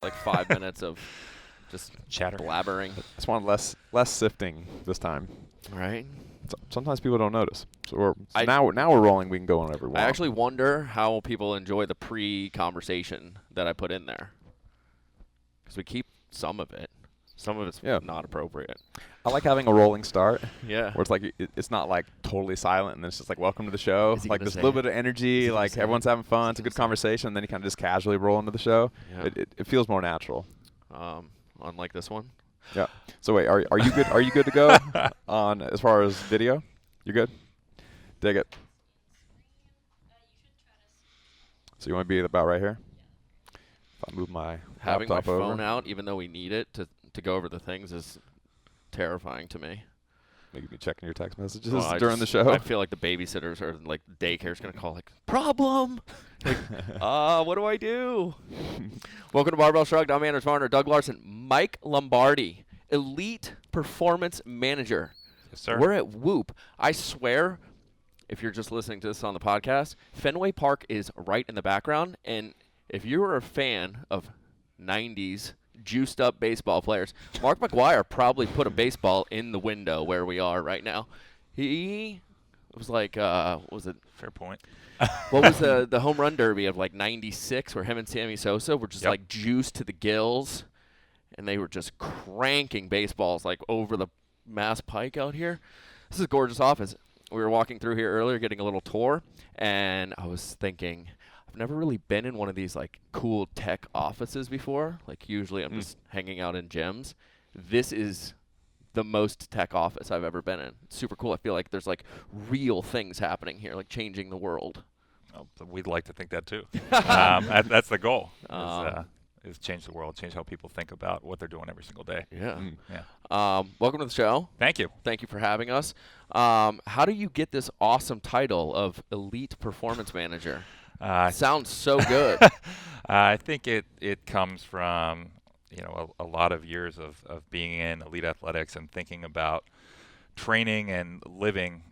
like 5 minutes of just Chatter. blabbering. Just want less sifting this time. Right. Sometimes people don't notice. So I- now we're rolling. We can go on every one. I actually wonder how people enjoy the pre-conversation that I put in there. Because we keep some of it. Some of it's not appropriate. I like having a rolling start. Yeah. Where it's like it's not like totally silent, and then it's just like welcome to the show. Is he Like gonna there's a say little it? bit of energy. Like everyone's having fun. It's a good conversation. And then you kind of just casually roll into the show. Yeah. It feels more natural. Unlike this one. Yeah. So wait, are you good? Are you good to go on as far as video? You good? Dig it. So you want to be about right here? If I move my Having my laptop over. phone out, even though we need it to go over the things, is terrifying to me. Maybe be checking your text messages Well, during the show. I feel like the babysitters or like daycare's gonna call like problem. Like, what do I do? Welcome to Barbell Shrugged. I'm Anders Varner, Doug Larson, Mike Lombardi, Elite Performance Manager. Yes, sir. We're at Whoop. I swear, if you're just listening to this on the podcast, Fenway Park is right in the background. And if you're a fan of 90s juiced up baseball players, Mark McGwire probably put a baseball in the window where we are right now. He was like, what was it? Fair point. What was the home run derby of like 96 where him and Sammy Sosa were just like juiced to the gills, and they were just cranking baseballs like over the Mass Pike out here. This is a gorgeous office. We were walking through here earlier getting a little tour, and I was thinking, I've never really been in one of these like cool tech offices before. Like usually I'm just hanging out in gyms. This is the most tech office I've ever been in. It's super cool. I feel like there's like real things happening here, like changing the world. Oh, we'd like to think that too. That's the goal. Is change the world, change how people think about what they're doing every single day. Yeah. Yeah. Welcome to the show. Thank you. Thank you for having us. How do you get this awesome title of Elite Performance Manager? Sounds so good. I think it comes from a lot of years of being in elite athletics and thinking about training and living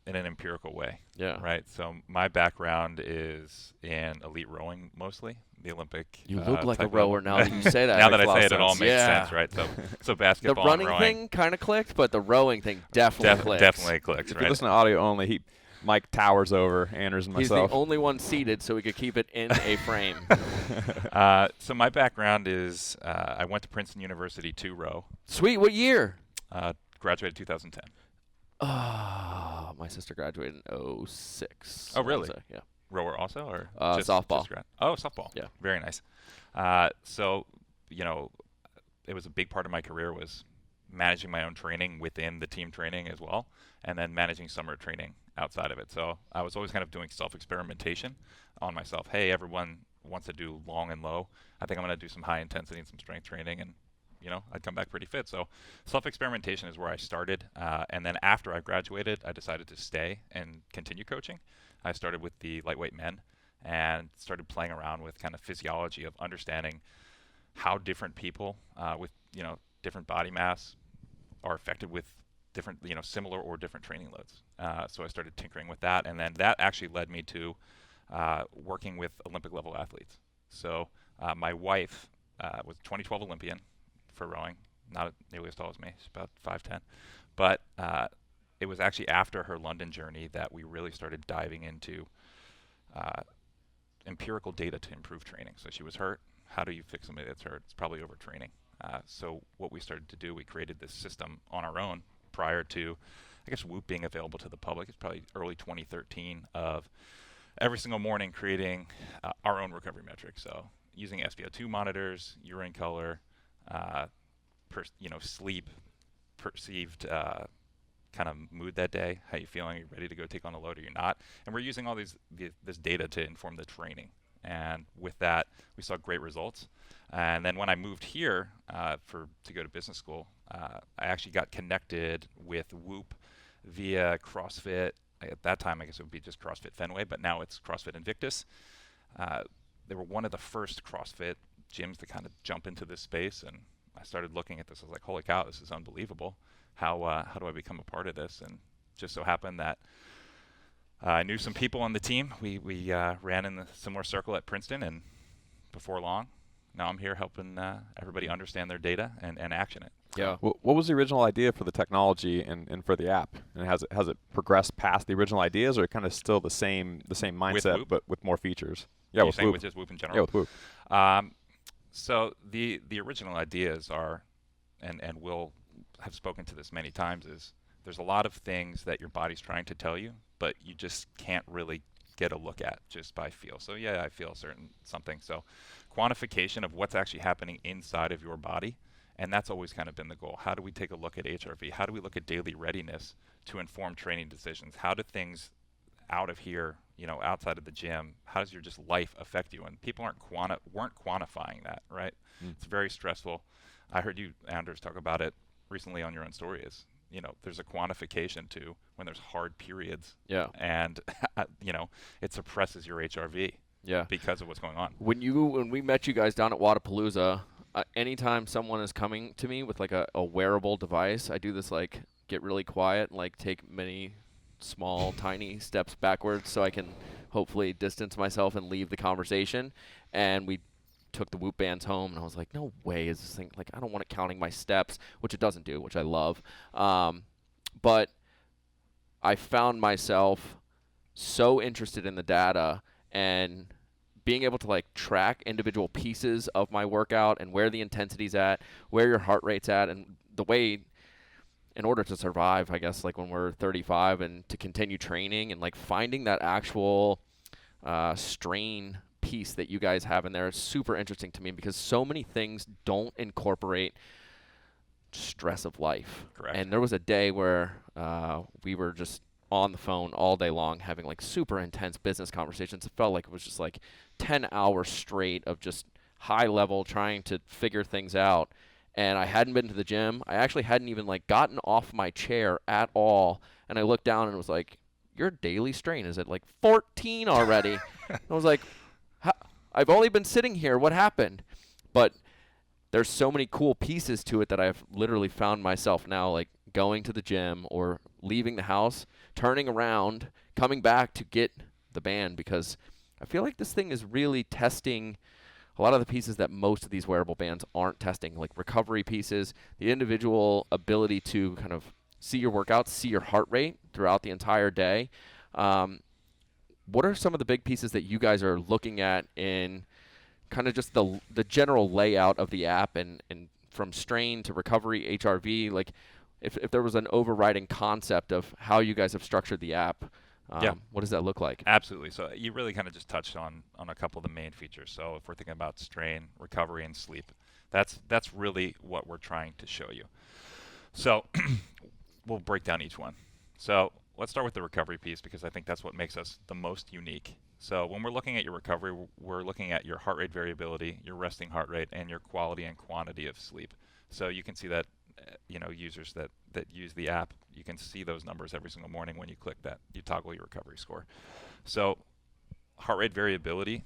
in an empirical way. Yeah. Right. So my background is in elite rowing mostly. The Olympic. You look like a type rower level. now that you say that. Now It that makes a I lot say of it, it all sense. makes Yeah. sense, right? So The basketball running and rowing thing kind of clicked, but the rowing thing definitely clicks. definitely clicks, If right? you listen to audio only, Mike towers over Anders and He's myself. the only one seated, so we could keep it in a frame. So my background is I went to Princeton University to row. Sweet. What year? Graduated 2010. Oh, my sister graduated in 06. Oh, really? Yeah. Rower also, or softball. Just oh, softball. Yeah. Very nice. So it was a big part of my career was managing my own training within the team training as well, and then managing summer training outside of it. So I was always kind of doing self-experimentation on myself. Hey, everyone wants to do long and low. I think I'm going to do some high intensity and some strength training, and I'd come back pretty fit. So self-experimentation is where I started. And then after I graduated, I decided to stay and continue coaching. I started with the lightweight men and started playing around with kind of physiology of understanding how different people with, different body mass are affected with different, similar or different training loads. So I started tinkering with that. And then that actually led me to working with Olympic level athletes. So my wife was a 2012 Olympian for rowing, not nearly as tall as me. She's about 5'10". But it was actually after her London journey that we really started diving into empirical data to improve training. So she was hurt. How do you fix somebody that's hurt? It's probably overtraining. So what we started to do, we created this system on our own prior to, I guess, Whoop being available to the public. It's probably early 2013 of every single morning creating our own recovery metrics. So using SpO2 monitors, urine color, sleep, perceived kind of mood that day, how you feeling, are you ready to go take on a load or you're not. And we're using all this data to inform the training. And with that, we saw great results. And then when I moved here to go to business school, I actually got connected with Whoop via CrossFit. At that time, I guess it would be just CrossFit Fenway, but now it's CrossFit Invictus. They were one of the first CrossFit gyms to kind of jump into this space, and I started looking at this. I was like, holy cow, this is unbelievable. How do I become a part of this? And just so happened that I knew some people on the team. We ran in the similar circle at Princeton, and before long, Now I'm here helping everybody understand their data and action it. Yeah. What was the original idea for the technology and for the app? And has it progressed past the original ideas, or kind of still the same mindset Whoop? but with more features? Are Yeah, you with saying Whoop. with just Whoop in general? Yeah, with Whoop. So the original ideas are, and we'll have spoken to this many times, is there's a lot of things that your body's trying to tell you, but you just can't really get a look at just by feel. So yeah, I feel certain something. So quantification of what's actually happening inside of your body, and that's always kind of been the goal. How do we take a look at HRV? How do we look at daily readiness to inform training decisions? How do things out of here, outside of the gym, how does your just life affect you? And people weren't quantifying that, right? It's very stressful. I heard you, Anders, talk about it recently on your own story. Is there's a quantification to when there's hard periods. Yeah. And it suppresses your HRV. Yeah. Because of what's going on. When we met you guys down at Wadapalooza, anytime someone is coming to me with like a wearable device, I do this like get really quiet and like take many small tiny steps backwards so I can hopefully distance myself and leave the conversation. And we took the Whoop bands home, and I was like, no way is this thing, like, I don't want it counting my steps, which it doesn't do, which I love. But I found myself so interested in the data and being able to like track individual pieces of my workout and where the intensity's at, where your heart rate's at, and the way, in order to survive, I guess, like when we're 35 and to continue training, and like finding that actual strain piece that you guys have in there is super interesting to me, because so many things don't incorporate stress of life. Correct. And there was a day where we were just on the phone all day long having like super intense business conversations. It felt like it was just like 10 hours straight of just high level trying to figure things out. And I hadn't been to the gym. I actually hadn't even like gotten off my chair at all. And I looked down and it was like, your daily strain is at like 14 already. I was like, I've only been sitting here. What happened? But there's so many cool pieces to it that I've literally found myself now like going to the gym or leaving the house, turning around, coming back to get the band, because I feel like this thing is really testing a lot of the pieces that most of these wearable bands aren't testing, like recovery pieces, the individual ability to kind of see your workouts, see your heart rate throughout the entire day. What are some of the big pieces that you guys are looking at in kind of just the general layout of the app, and from strain to recovery, HRV, like if there was an overriding concept of how you guys have structured the app, what does that look like? Absolutely. So you really kind of just touched on a couple of the main features. So if we're thinking about strain, recovery, and sleep, that's really what we're trying to show you. So we'll break down each one. So let's start with the recovery piece, because I think that's what makes us the most unique. So when we're looking at your recovery, we're looking at your heart rate variability, your resting heart rate, and your quality and quantity of sleep. So you can see that, users that use the app, you can see those numbers every single morning when you click that. You toggle your recovery score. So heart rate variability,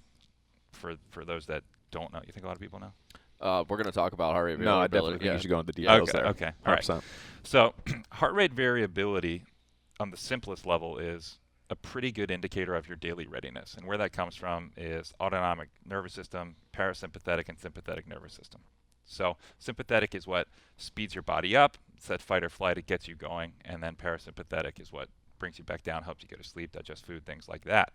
for those that don't know, you think a lot of people know? We're going to talk about heart rate variability. No, I definitely think you should go into details there. Okay. All right. 100%. So heart rate variability on the simplest level is a pretty good indicator of your daily readiness. And where that comes from is autonomic nervous system, parasympathetic, and sympathetic nervous system. So sympathetic is what speeds your body up. It's that fight or flight. It gets you going. And then parasympathetic is what brings you back down, helps you go to sleep, digest food, things like that.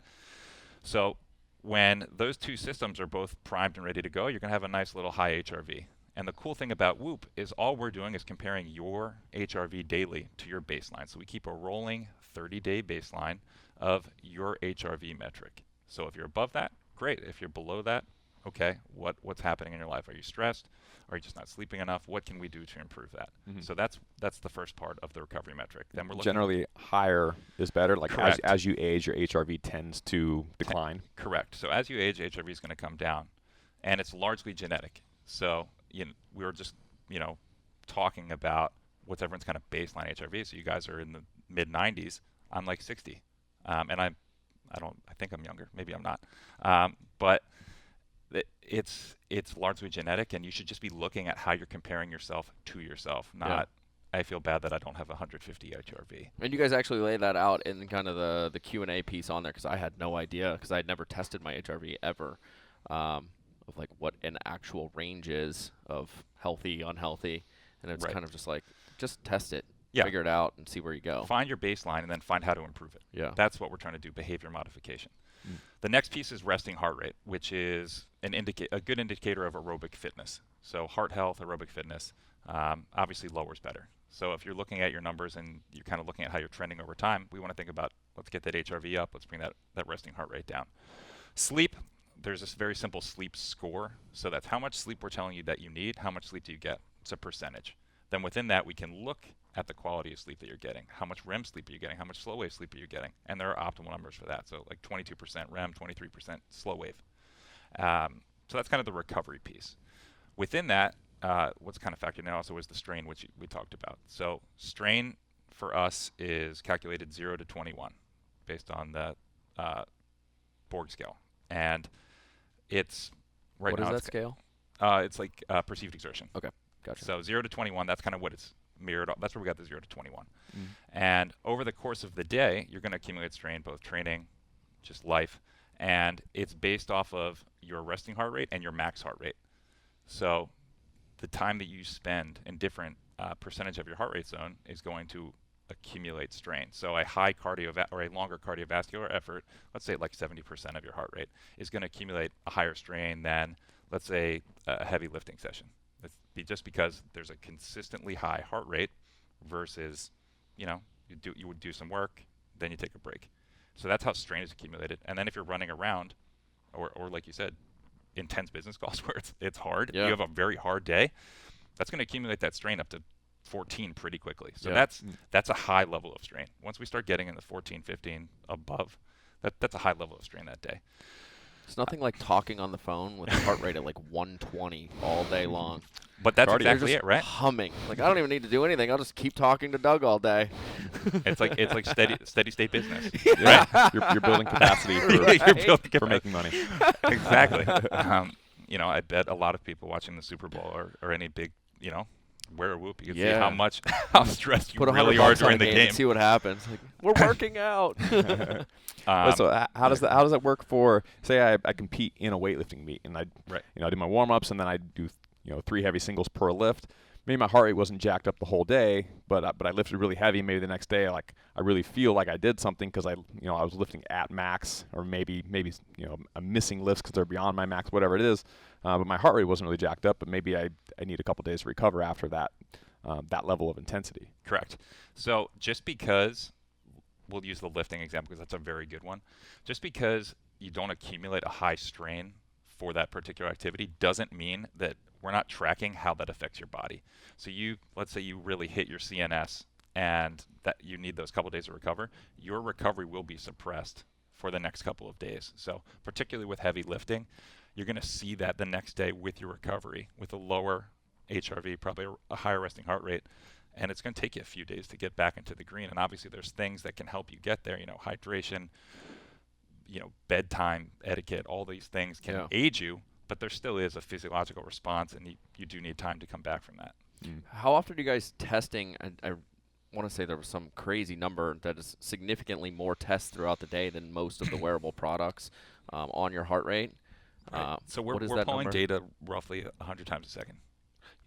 So when those two systems are both primed and ready to go, you're going to have a nice little high HRV. And the cool thing about Whoop is all we're doing is comparing your HRV daily to your baseline. So we keep a rolling 30-day baseline of your HRV metric. So if you're above that, great. If you're below that, okay, what's happening in your life? Are you stressed? Are you just not sleeping enough? What can we do to improve that? Mm-hmm. So that's the first part of the recovery metric. Then we're looking generally higher is better. Like Correct. as you age, your HRV tends to decline. Correct. So as you age, HRV is going to come down, and it's largely genetic. So we were just talking about what's everyone's kind of baseline HRV. So you guys are in the mid 90s. I'm like 60, and I think I'm younger. Maybe I'm not, but it's largely genetic, and you should just be looking at how you're comparing yourself to yourself, not I feel bad that I don't have 150 HRV. And you guys actually laid that out in kind of the Q&A piece on there, because I had no idea, because I had never tested my HRV ever. of like what an actual range is of healthy, unhealthy, and it's kind of just like just test it, figure it out, and see where you go. Find your baseline and then find how to improve it. Yeah, that's what we're trying to do, behavior modification. The next piece is resting heart rate, which is a good indicator of aerobic fitness. So heart health, aerobic fitness, obviously lower is better. So if you're looking at your numbers and you're kind of looking at how you're trending over time, we want to think about, let's get that HRV up, let's bring that resting heart rate down. Sleep, there's this very simple sleep score. So that's how much sleep we're telling you that you need, how much sleep do you get. It's a percentage. Then within that, we can look at the quality of sleep that you're getting. How much REM sleep are you getting? How much slow wave sleep are you getting? And there are optimal numbers for that. So like 22% REM, 23% slow wave. So that's kind of the recovery piece. Within that, what's kind of factored in also is the strain, which we talked about. So strain for us is calculated 0 to 21 based on the Borg scale. And it's right now. What is that scale? It's like perceived exertion. Okay, gotcha. So 0 to 21, that's kind of what it's mirrored. That's where we got the 0 to 21. And over the course of the day, you're going to accumulate strain, both training, just life, and it's based off of your resting heart rate and your max heart rate. So the time that you spend in different percentage of your heart rate zone is going to accumulate strain. So a high or a longer cardiovascular effort, let's say like 70% of your heart rate, is going to accumulate a higher strain than, let's say, a heavy lifting session. Just because there's a consistently high heart rate versus, you would do some work, then you take a break. So that's how strain is accumulated. And then if you're running around, or like you said, intense business calls where it's hard, you have a very hard day, that's going to accumulate that strain up to 14 pretty quickly. So that's a high level of strain. Once we start getting in the 14, 15 above, that's a high level of strain that day. It's nothing like talking on the phone with a heart rate at like 120 all day long. But that's exactly it, right? Humming. Like, I don't even need to do anything. I'll just keep talking to Doug all day. It's like steady state business. Yeah. Right? You're building capacity for making money. Exactly. I bet a lot of people watching the Super Bowl or any big, wear a whoop, you can see how stressed you really are during the game. And see what happens. Like, we're working out. So how does that work for, say I compete in a weightlifting meet and I do my warm-ups and then I do 3 heavy singles per lift. Maybe my heart rate wasn't jacked up the whole day, but I lifted really heavy. Maybe the next day, I really feel like I did something because I was lifting at max, or maybe I'm missing lifts because they're beyond my max, whatever it is. But my heart rate wasn't really jacked up. But maybe I need a couple days to recover after that level of intensity. Correct. So just because we'll use the lifting example because that's a very good one. Just because you don't accumulate a high strain for that particular activity doesn't mean that we're not tracking how that affects your body. So let's say you really hit your CNS and that you need those couple days to recover, your recovery will be suppressed for the next couple of days. So particularly with heavy lifting, you're going to see that the next day with your recovery, with a lower HRV, probably a higher resting heart rate, and it's going to take you a few days to get back into the green. And obviously there's things that can help you get there, hydration, bedtime etiquette, all these things can aid you, but there still is a physiological response, and you do need time to come back from that. How often are you guys testing? I want to say there was some crazy number that is significantly more tests throughout the day than most of the wearable products on your heart rate. Right. So we're pulling data roughly 100 times a second.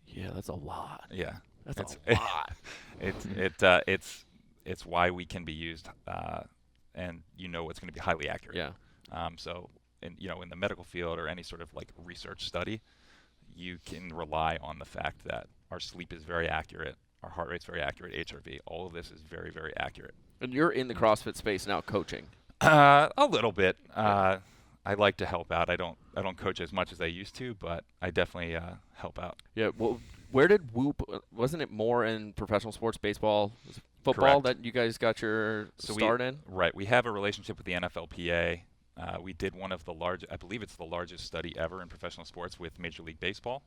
Yeah, that's a lot. Yeah, that's a lot. It's why we can be used, and it's going to be highly accurate. Yeah. So in the medical field or any sort of like research study, you can rely on the fact that our sleep is very accurate, our heart rate's very accurate, HRV, all of this is very, very accurate. And you're in the CrossFit space now coaching. A little bit. I like to help out. I don't coach as much as I used to, but I definitely help out. Yeah. Well, where did Whoop? Wasn't it more in professional sports, baseball, football, Correct. that you guys got your start in? Right. We have a relationship with the NFLPA. We did one of the I believe it's the largest study ever in professional sports with Major League Baseball.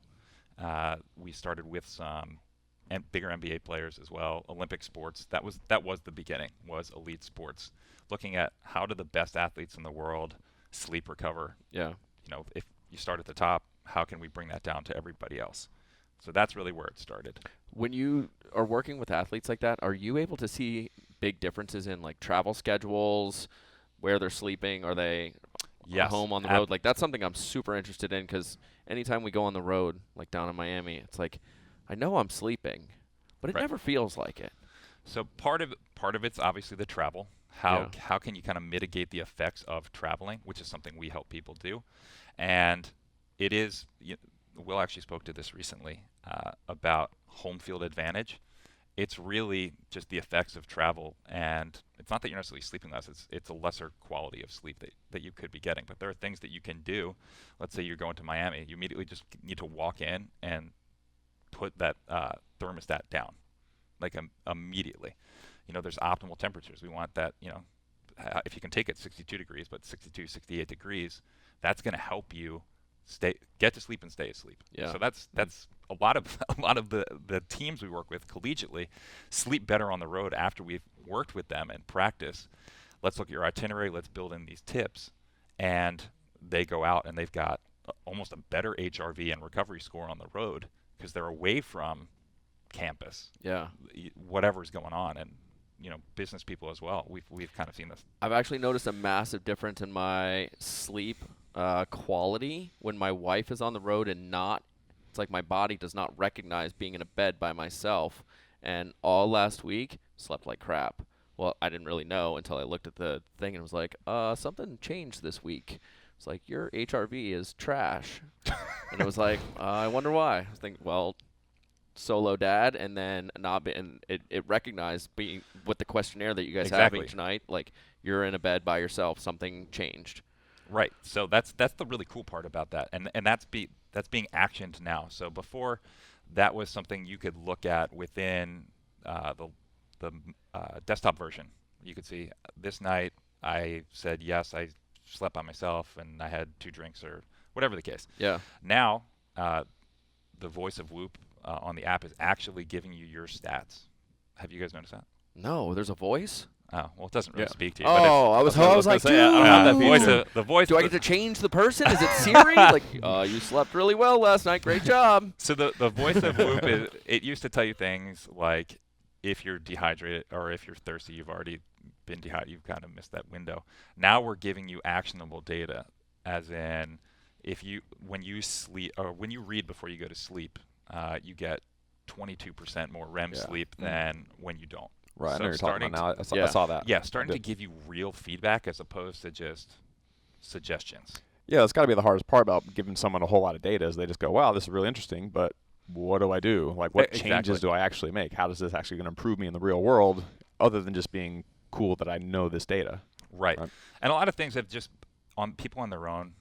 We started with some bigger NBA players as well, Olympic sports. That was the beginning, was elite sports, looking at how do the best athletes in the world sleep, recover. Yeah. If you start at the top, how can we bring that down to everybody else? So that's really where it started. When you are working with athletes like that, are you able to see big differences in like travel schedules, where they're sleeping? Are they home on the road. Like, that's something I'm super interested in, because anytime we go on the road, like down in Miami, it's like I know I'm sleeping, but it never feels like it. So part of it's obviously the travel. How can you kind of mitigate the effects of traveling, which is something we help people do. And it is, Will actually spoke to this recently about home field advantage. It's really just the effects of travel, and it's not that you're necessarily sleeping less, it's a lesser quality of sleep that you could be getting. But there are things that you can do. Let's say you're going to Miami, you immediately just need to walk in and put that thermostat down, like immediately. There's optimal temperatures. We want that, if you can take it 62 degrees, but 62, 68 degrees, that's going to help you get to sleep and stay asleep. Yeah. So that's a lot of the teams we work with collegiately sleep better on the road after we've worked with them and practice. Let's look at your itinerary. Let's build in these tips, and they go out and they've got almost a better HRV and recovery score on the road because they're away from campus. Yeah. Whatever's going on, and business people as well. We've kind of seen this. I've actually noticed a massive difference in my sleep quality when my wife is on the road and not. It's like my body does not recognize being in a bed by myself. And all last week, slept like crap. Well, I didn't really know until I looked at the thing and was like, something changed this week. It's like, your HRV is trash. And it was like, I wonder why. I was thinking, well, solo dad, and then it recognized being with the questionnaire that you guys have each night, like, you're in a bed by yourself, something changed. Right. So that's the really cool part about that, and that's being actioned now. So before, that was something you could look at within the desktop version. You could see, this night I said yes, I slept by myself and I had 2 drinks or whatever the case. Yeah. Now the voice of Whoop on the app is actually giving you your stats. Have you guys noticed that? No, there's a voice? Oh, well, it doesn't really speak to you. Oh, I was like, dude, I don't have that the voice. Do I get to change the person? Is it Siri? Like, you slept really well last night. Great job. So the voice of Whoop it used to tell you things like, if you're dehydrated or if you're thirsty, you've already been dehydrated. You've kind of missed that window. Now we're giving you actionable data, as in, when you sleep or when you read before you go to sleep, you get 22% more REM sleep than when you don't. Right, so I know you're talking about now. I saw that. Yeah, starting to give you real feedback as opposed to just suggestions. Yeah, that's got to be the hardest part about giving someone a whole lot of data, is they just go, wow, this is really interesting, but what do I do? Like, what changes do I actually make? How does this actually going to improve me in the real world, other than just being cool that I know this data? Right. And a lot of things have just, on people on their own,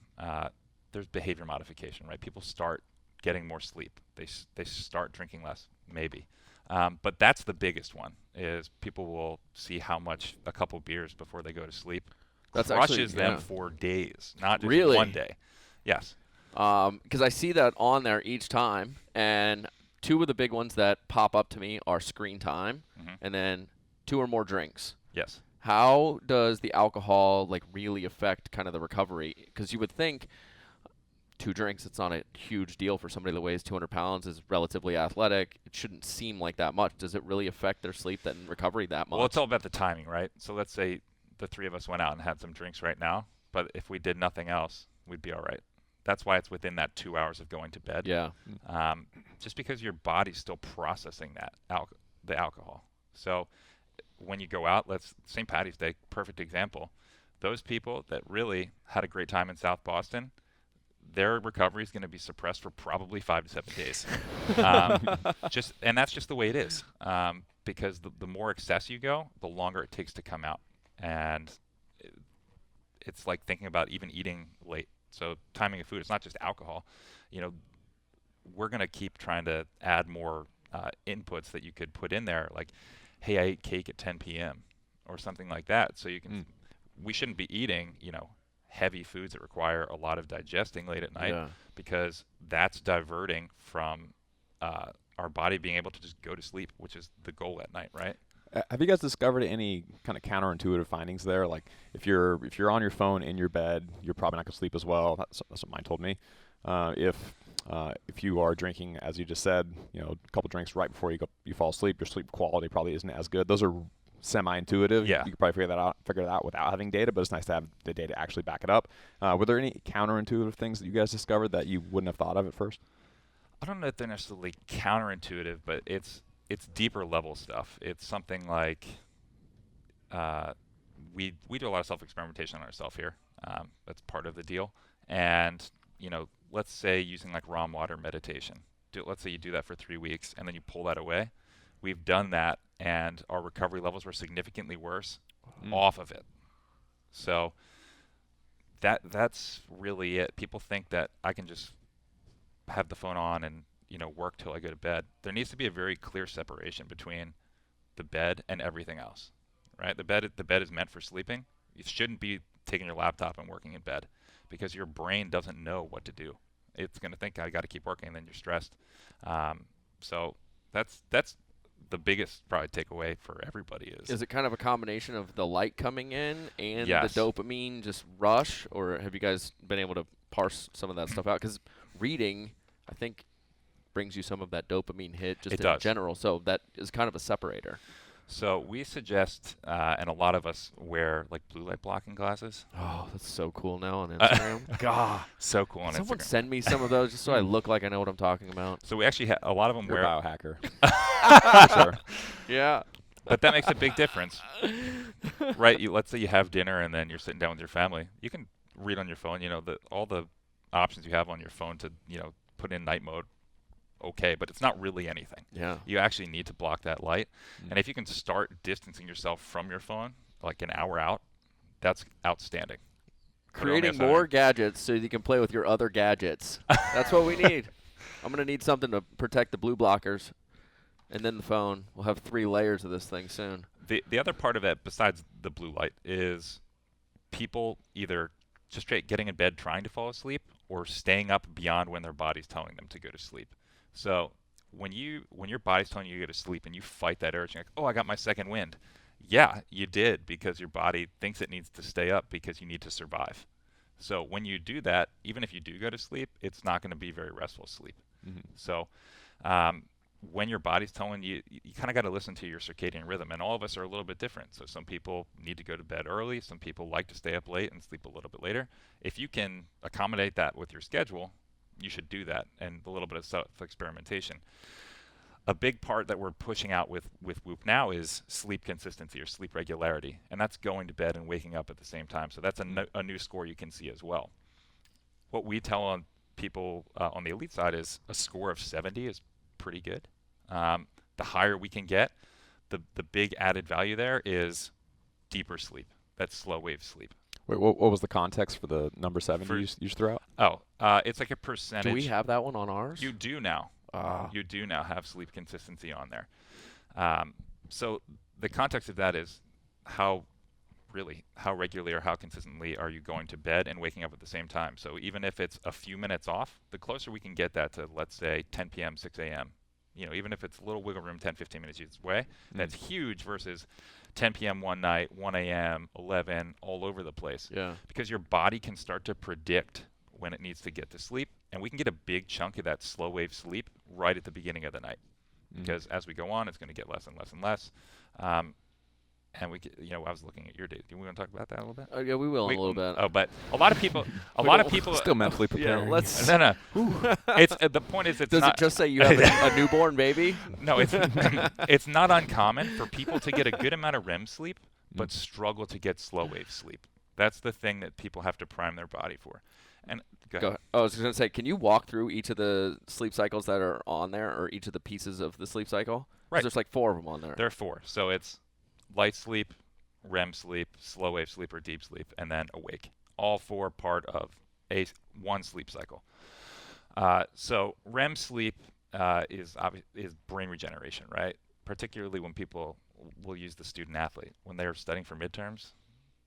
there's behavior modification, right? People start getting more sleep. They start drinking less, maybe. But that's the biggest one, is people will see how much a couple beers before they go to sleep crushes them for days, not just one day. Yes. Because I see that on there each time, and 2 of the big ones that pop up to me are screen time, and then 2 or more drinks. Yes. How does the alcohol really affect kind of the recovery? Because you would think 2 drinks, it's not a huge deal for somebody that weighs 200 pounds, is relatively athletic. It shouldn't seem like that much. Does it really affect their sleep and recovery that much? Well, it's all about the timing, right? So let's say the 3 of us went out and had some drinks right now, but if we did nothing else, we'd be all right. That's why it's within that 2 hours of going to bed. Yeah. Just because your body's still processing the alcohol. So when you go out, St. Patty's Day, perfect example. Those people that really had a great time in South Boston, their recovery is going to be suppressed for probably 5 to 7 days. And that's just the way it is. Because the more excess you go, the longer it takes to come out. And it's like thinking about even eating late. So timing of food, it's not just alcohol. We're going to keep trying to add more inputs that you could put in there, like, hey, I ate cake at 10 p.m. or something like that. So we shouldn't be eating, heavy foods that require a lot of digesting late at night, because that's diverting from our body being able to just go to sleep, which is the goal at night, right? Have you guys discovered any kind of counterintuitive findings there? Like, if you're on your phone in your bed, you're probably not going to sleep as well. That's what mine told me. If you are drinking, as you just said, a couple drinks right before you fall asleep, your sleep quality probably isn't as good. Those are semi-intuitive. Yeah. You could probably figure that out without having data, but it's nice to have the data actually back it up. Were there any counterintuitive things that you guys discovered that you wouldn't have thought of at first? I don't know if they're necessarily counterintuitive, but it's deeper level stuff. It's something like we do a lot of self-experimentation on ourselves here. That's part of the deal. And let's say using like raw water meditation. Let's say you do that for 3 weeks and then you pull that away. We've done that, and our recovery levels were significantly worse off of it. So that's really it. People think that I can just have the phone on and work till I go to bed. There needs to be a very clear separation between the bed and everything else, right? The bed is meant for sleeping. You shouldn't be taking your laptop and working in bed, because your brain doesn't know what to do. It's going to think, I got to keep working, and then you're stressed. So that's the biggest probably takeaway for everybody is it kind of a combination of the light coming in and Yes. the dopamine just rush, or have you guys been able to parse some of that stuff out? Because reading, I think, brings you some of that dopamine hit just in general, so that is kind of a separator. So we suggest, and a lot of us wear like blue light blocking glasses. Oh, that's so cool now on Instagram. God, so cool on Someone Instagram. send me some of those just so I look like I know what I'm talking about. So we actually a lot of them You're wear a biohacker. For sure. Yeah. But that makes a big difference, right? Let's say you have dinner and then you're sitting down with your family. You can read on your phone. All the options you have on your phone to put in night mode. Okay, but it's not really anything. Yeah. You actually need to block that light. And if you can start distancing yourself from your phone like an hour out, that's outstanding. Creating more gadgets so you can play with your other gadgets. That's what we need. I'm going to need something to protect the blue blockers. And then the phone. We'll have 3 layers of this thing soon. The other part of it, besides the blue light, is people either just straight getting in bed trying to fall asleep or staying up beyond when their body's telling them to go to sleep. So when your body's telling you to go to sleep and you fight that urge, you're like, oh, I got my second wind. Yeah, you did, because your body thinks it needs to stay up because you need to survive. So when you do that, even if you do go to sleep, it's not going to be very restful sleep. Mm-hmm. So when your body's telling you, you kind of got to listen to your circadian rhythm. And all of us are a little bit different. So some people need to go to bed early. Some people like to stay up late and sleep a little bit later. If you can accommodate that with your schedule, you should do that, and a little bit of self-experimentation. A big part that we're pushing out with Whoop now is sleep consistency or sleep regularity, and that's going to bed and waking up at the same time. So that's a new score you can see as well. What we tell on people on the elite side is a score of 70 is pretty good. The higher we can get, the big added value there is deeper sleep. That's slow wave sleep. Wait, what was the context for the number 70 you just threw out? Oh, it's like a percentage. Do we have that one on ours? You do now. You do now have sleep consistency on there. So the context of that is how regularly or how consistently are you going to bed and waking up at the same time? So even if it's a few minutes off, the closer we can get that to, let's say, 10 p.m., 6 a.m., even if it's a little wiggle room, 10, 15 minutes each way, that's huge versus 10 p.m. one night, 1 a.m., 11, all over the place. Yeah. Because your body can start to predict when it needs to get to sleep, and we can get a big chunk of that slow wave sleep right at the beginning of the night. Because as we go on, it's going to get less and less and less. And we, I was looking at your data. Do we want to talk about that a little bit? Yeah, we will in a little bit. Oh, but a lot of people still mentally preparing. Yeah, let's. No. It's the point is, Does it just say you have a newborn baby? No, it's not uncommon for people to get a good amount of REM sleep, but struggle to get slow wave sleep. That's the thing that people have to prime their body for. And go ahead. I was going to say, can you walk through each of the sleep cycles that are on there, or each of the pieces of the sleep cycle? Right. There's like 4 of them on there. There are 4. So it's light sleep, REM sleep, slow wave sleep or deep sleep, and then awake. All 4 part of one sleep cycle. So REM sleep is brain regeneration, right? Particularly when people will use the student athlete. When they're studying for midterms,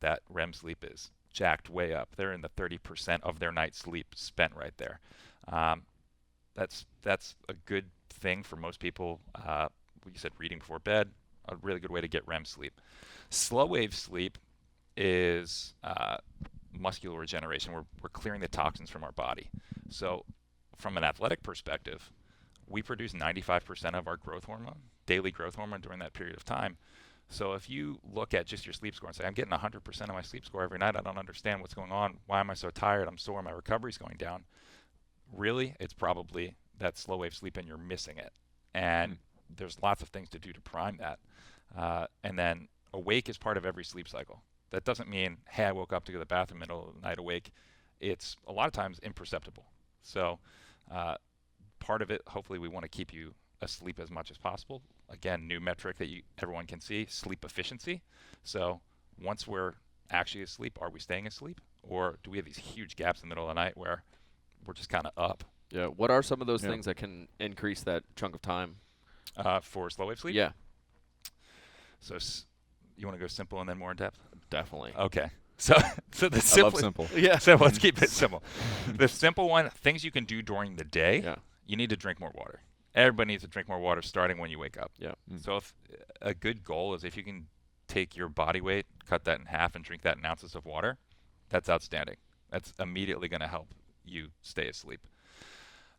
that REM sleep is jacked way up. They're in the 30% of their night's sleep spent right there. That's a good thing for most people. You said reading before bed, a really good way to get REM sleep. Slow wave sleep is muscular regeneration. We're clearing the toxins from our body. So from an athletic perspective, we produce 95% of our growth hormone, daily growth hormone during that period of time. So if you look at just your sleep score and say, I'm getting 100% of my sleep score every night, I don't understand what's going on. Why am I so tired? I'm sore. My recovery's going down. Really, it's probably that slow wave sleep and you're missing it. And there's lots of things to do to prime that. And then awake is part of every sleep cycle. That doesn't mean, hey, I woke up to go to the bathroom middle of the night awake. It's a lot of times imperceptible. So part of it, hopefully we want to keep you asleep as much as possible. Again, new metric that everyone can see, sleep efficiency. So once we're actually asleep, are we staying asleep? Or do we have these huge gaps in the middle of the night where we're just kind of up? Yeah. What are some of those things that can increase that chunk of time? For slow wave sleep? Yeah. So you want to go simple and then more in depth? Definitely. Okay. So the simple. I love simple. Yeah. So let's keep it simple. The simple one, things you can do during the day. Yeah. You need to drink more water. Everybody needs to drink more water starting when you wake up. Yeah. So if a good goal is if you can take your body weight, cut that in half, and drink that in ounces of water, that's outstanding. That's immediately going to help you stay asleep.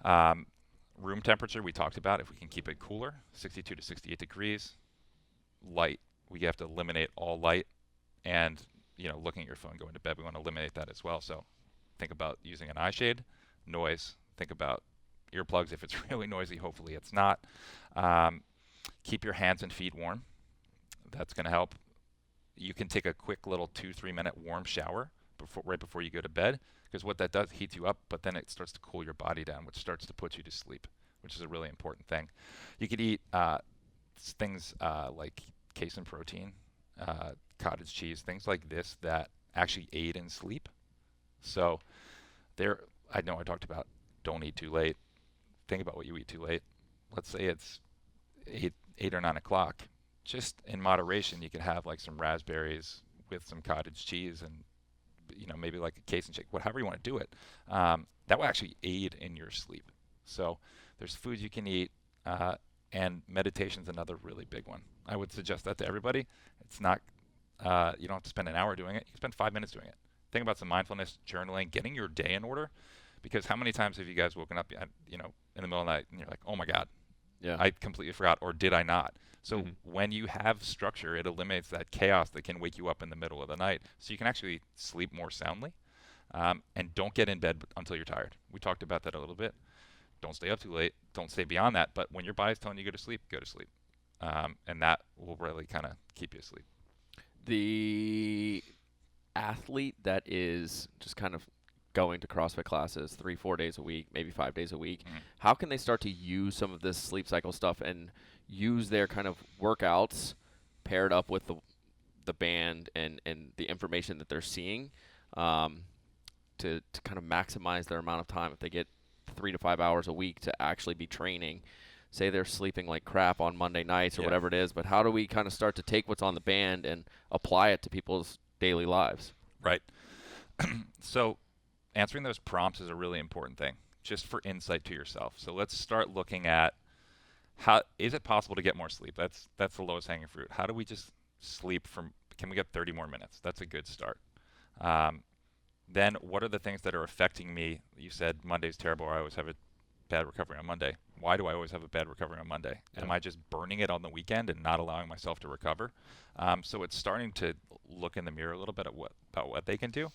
Room temperature, we talked about. If we can keep it cooler, 62 to 68 degrees. Light, we have to eliminate all light. And, looking at your phone going to bed, we want to eliminate that as well. So think about using an eye shade. Noise, think about earplugs if it's really noisy. Hopefully it's not. Keep your hands and feet warm. That's going to help. You can take a quick little 2-3 minute warm shower right before you go to bed, because what that does, heats you up, but then it starts to cool your body down, which starts to put you to sleep, which is a really important thing. You could eat things like casein protein, cottage cheese, things like this that actually aid in sleep. So I know I talked about don't eat too late. Think about what you eat too late. Let's say it's 8 or 9 o'clock. Just in moderation, you can have like some raspberries with some cottage cheese and maybe like a casein shake, whatever you want to do it. That will actually aid in your sleep. So there's foods you can eat, and meditation's another really big one. I would suggest that to everybody. It's not, you don't have to spend an hour doing it. You can spend 5 minutes doing it. Think about some mindfulness, journaling, getting your day in order. Because how many times have you guys woken up, in the middle of the night and you're like, oh my God, I completely forgot, or did I not? So when you have structure, it eliminates that chaos that can wake you up in the middle of the night. So you can actually sleep more soundly, and don't get in bed until you're tired. We talked about that a little bit. Don't stay up too late. Don't stay beyond that. But when your body's telling you to go to sleep, go to sleep. And that will really kind of keep you asleep. The athlete that is just kind of going to CrossFit classes 3-4 days a week, maybe 5 days a week, how can they start to use some of this sleep cycle stuff and use their kind of workouts paired up with the band and the information that they're seeing to kind of maximize their amount of time? If they get 3 to 5 hours a week to actually be training, say they're sleeping like crap on Monday nights or whatever it is, but how do we kind of start to take what's on the band and apply it to people's daily lives? Right. So answering those prompts is a really important thing, just for insight to yourself. So let's start looking at how is it possible to get more sleep? That's the lowest hanging fruit. How do we just sleep can we get 30 more minutes? That's a good start. Then what are the things that are affecting me? You said Monday's terrible, or I always have a bad recovery on Monday. Why do I always have a bad recovery on Monday? Yeah. Am I just burning it on the weekend and not allowing myself to recover? So it's starting to look in the mirror a little bit about what they can do.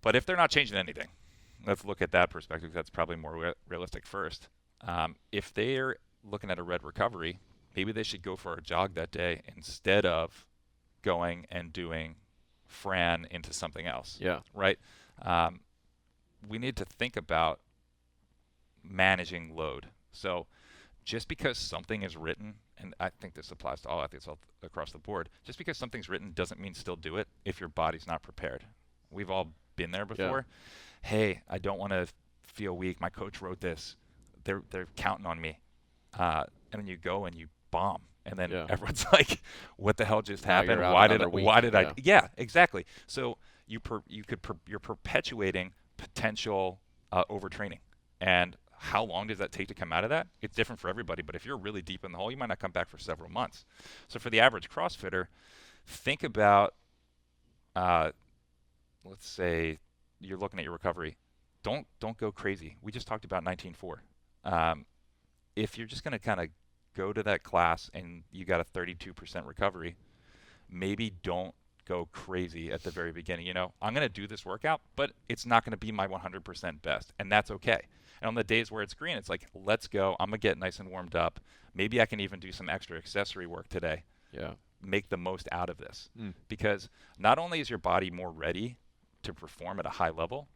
But if they're not changing anything, let's look at that perspective. That's probably more realistic first. If they're looking at a red recovery, maybe they should go for a jog that day instead of going and doing Fran into something else. Yeah. Right? We need to think about managing load. So just because something is written, and I think this applies to all athletes across the board, just because something's written doesn't mean still do it if your body's not prepared. We've all been there before. Yeah. Hey, I don't want to feel weak. My coach wrote this. They're counting on me. And then you go and you bomb. And then everyone's like, what the hell just happened? Why did I? Yeah, exactly. So you're perpetuating potential overtraining. And how long does that take to come out of that? It's different for everybody. But if you're really deep in the hole, you might not come back for several months. So for the average CrossFitter, think about, let's say you're looking at your recovery. Don't go crazy. We just talked about 19.4. If you're just going to kind of go to that class and you got a 32% recovery, maybe don't go crazy at the very beginning. You know, I'm going to do this workout, but it's not going to be my 100% best, and that's okay. And on the days where it's green, it's like, let's go. I'm going to get nice and warmed up. Maybe I can even do some extra accessory work today. Yeah. Make the most out of this. Because not only is your body more ready to perform at a high level,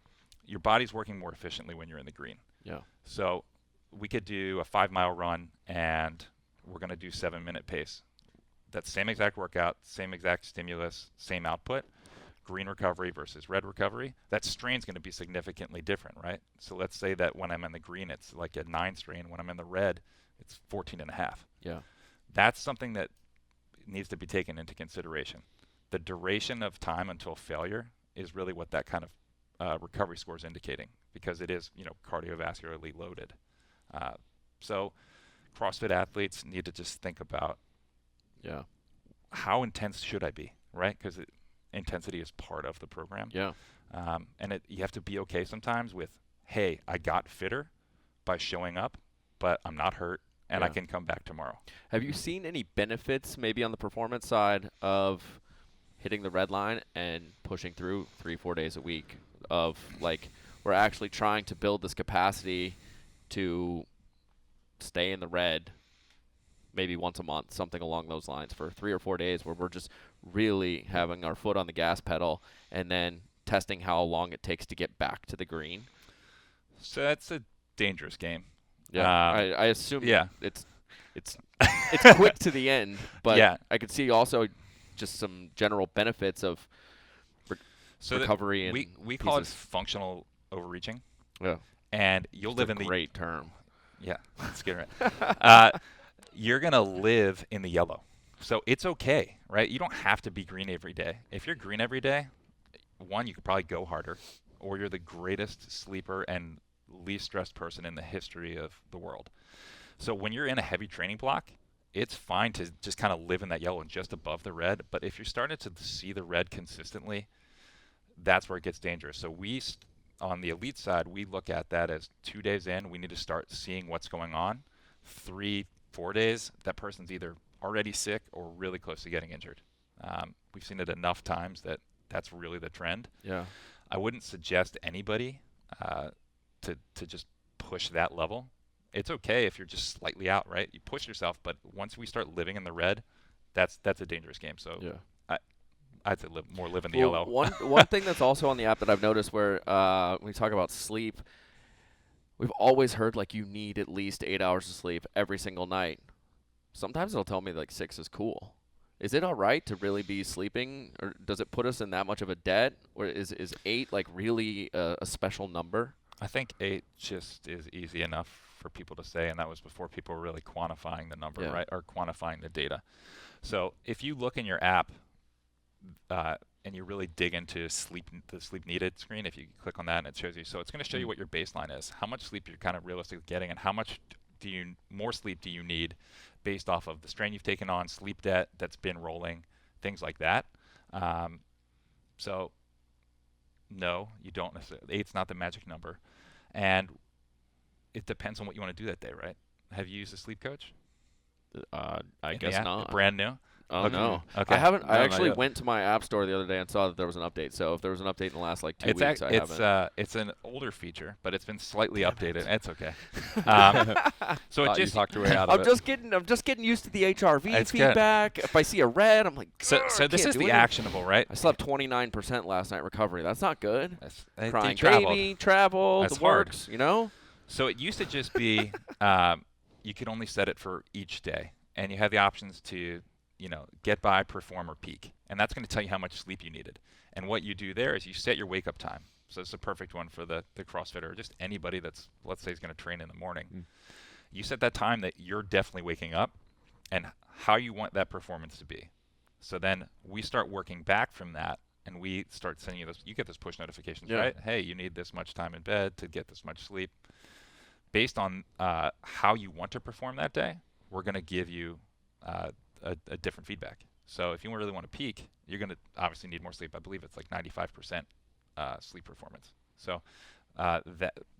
your body's working more efficiently when you're in the green. Yeah. So we could do a 5-mile run, and we're going to do 7-minute pace. That same exact workout, same exact stimulus, same output, green recovery versus red recovery. That strain's going to be significantly different, right? So let's say that when I'm in the green, it's like a 9 strain. When I'm in the red, it's 14.5. Yeah. That's something that needs to be taken into consideration. The duration of time until failure is really what that kind of recovery score is indicating, because it is, cardiovascularly loaded. So CrossFit athletes need to just think about, how intense should I be, right? Because intensity is part of the program. Yeah. And you have to be okay sometimes with, hey, I got fitter by showing up, but I'm not hurt, and I can come back tomorrow. Have you seen any benefits maybe on the performance side of hitting the red line and pushing through 3-4 days a week, of like, we're actually trying to build this capacity to stay in the red maybe once a month, something along those lines, for 3 or 4 days, where we're just really having our foot on the gas pedal and then testing how long it takes to get back to the green? So that's a dangerous game. Yeah, I assume it's quick to the end, but I could see also just some general benefits of recovery. And we call it functional overreaching. Yeah, and you'll live in the great term. Yeah, that's good. Right. You're gonna live in the yellow, so it's okay, right? You don't have to be green every day. If you're green every day, one, you could probably go harder, or you're the greatest sleeper and least stressed person in the history of the world. So when you're in a heavy training block, it's fine to just kind of live in that yellow and just above the red. But if you're starting to see the red consistently, that's where it gets dangerous. So on the elite side, we look at that as 2 days in, we need to start seeing what's going on. 3-4 days, that person's either already sick or really close to getting injured. We've seen it enough times that that's really the trend. Yeah, I wouldn't suggest anybody to just push that level. It's okay if you're just slightly out, right? You push yourself, but once we start living in the red, that's a dangerous game. So I'd say live in the yellow. One thing that's also on the app that I've noticed, where when we talk about sleep, we've always heard like you need at least 8 hours of sleep every single night. Sometimes it'll tell me like 6 is cool. Is it all right to really be sleeping, or does it put us in that much of a debt, or is 8 like really a special number? I think 8 just is easy enough for people to say, and that was before people were really quantifying the number, right, or quantifying the data. So if you look in your app and you really dig into the sleep needed screen, if you click on that and it shows you, so it's going to show you what your baseline is, how much sleep you're kind of realistically getting, and how much more sleep do you need based off of the strain you've taken on, sleep debt that's been rolling, things like that. So no, you don't necessarily. 8's not the magic number, and it depends on what you want to do that day, right? Have you used a sleep coach? I guess not. Brand new? Oh, okay. no. Okay. I haven't. I actually went to my app store the other day and saw that there was an update. So if there was an update in the last like 2 weeks, I haven't. It's an older feature, but it's been slightly updated. It's okay. So it just you talked your way out of it. I'm just getting used to the HRV It's feedback. Good. If I see a red, I'm like, so this is the actionable, right? I slept 29% last night recovery. That's not good. Crying baby, travel, That's the works, hard. So it used to just be you could only set it for each day, and you had the options to get by, perform, or peak. And that's going to tell you how much sleep you needed. And what you do there is you set your wake-up time. So it's a perfect one for the CrossFitter, or just anybody that's, let's say, is going to train in the morning. You set that time that you're definitely waking up and how you want that performance to be. So then we start working back from that, and we start sending you those. You get those push notifications, right? Hey, you need this much time in bed to get this much sleep. Based on how you want to perform that day, we're going to give you a different feedback. So if you really want to peak, you're going to obviously need more sleep. I believe it's like 95% sleep performance. So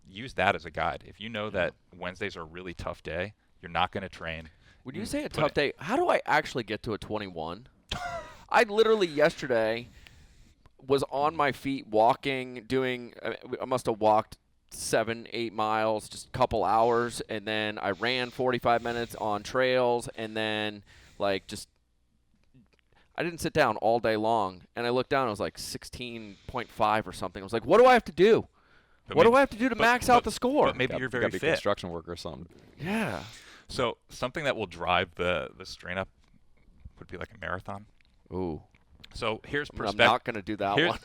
use that as a guide. If you know that Wednesdays are a really tough day, you're not going to train, When you say a tough day, how do I actually get to a 21? I literally yesterday was on my feet walking, I must have walked 7-8 miles, just a couple hours, and then I ran 45 minutes on trails, and then I didn't sit down all day long, and I looked down, it was like 16.5 or something. I was like, what do I have to do? What do I have to do to max out the score? But maybe you're very fit. Be a construction worker or something. Yeah. So something that will drive the strain up would be like a marathon. Ooh. So here's perspective. I'm not going to do that one.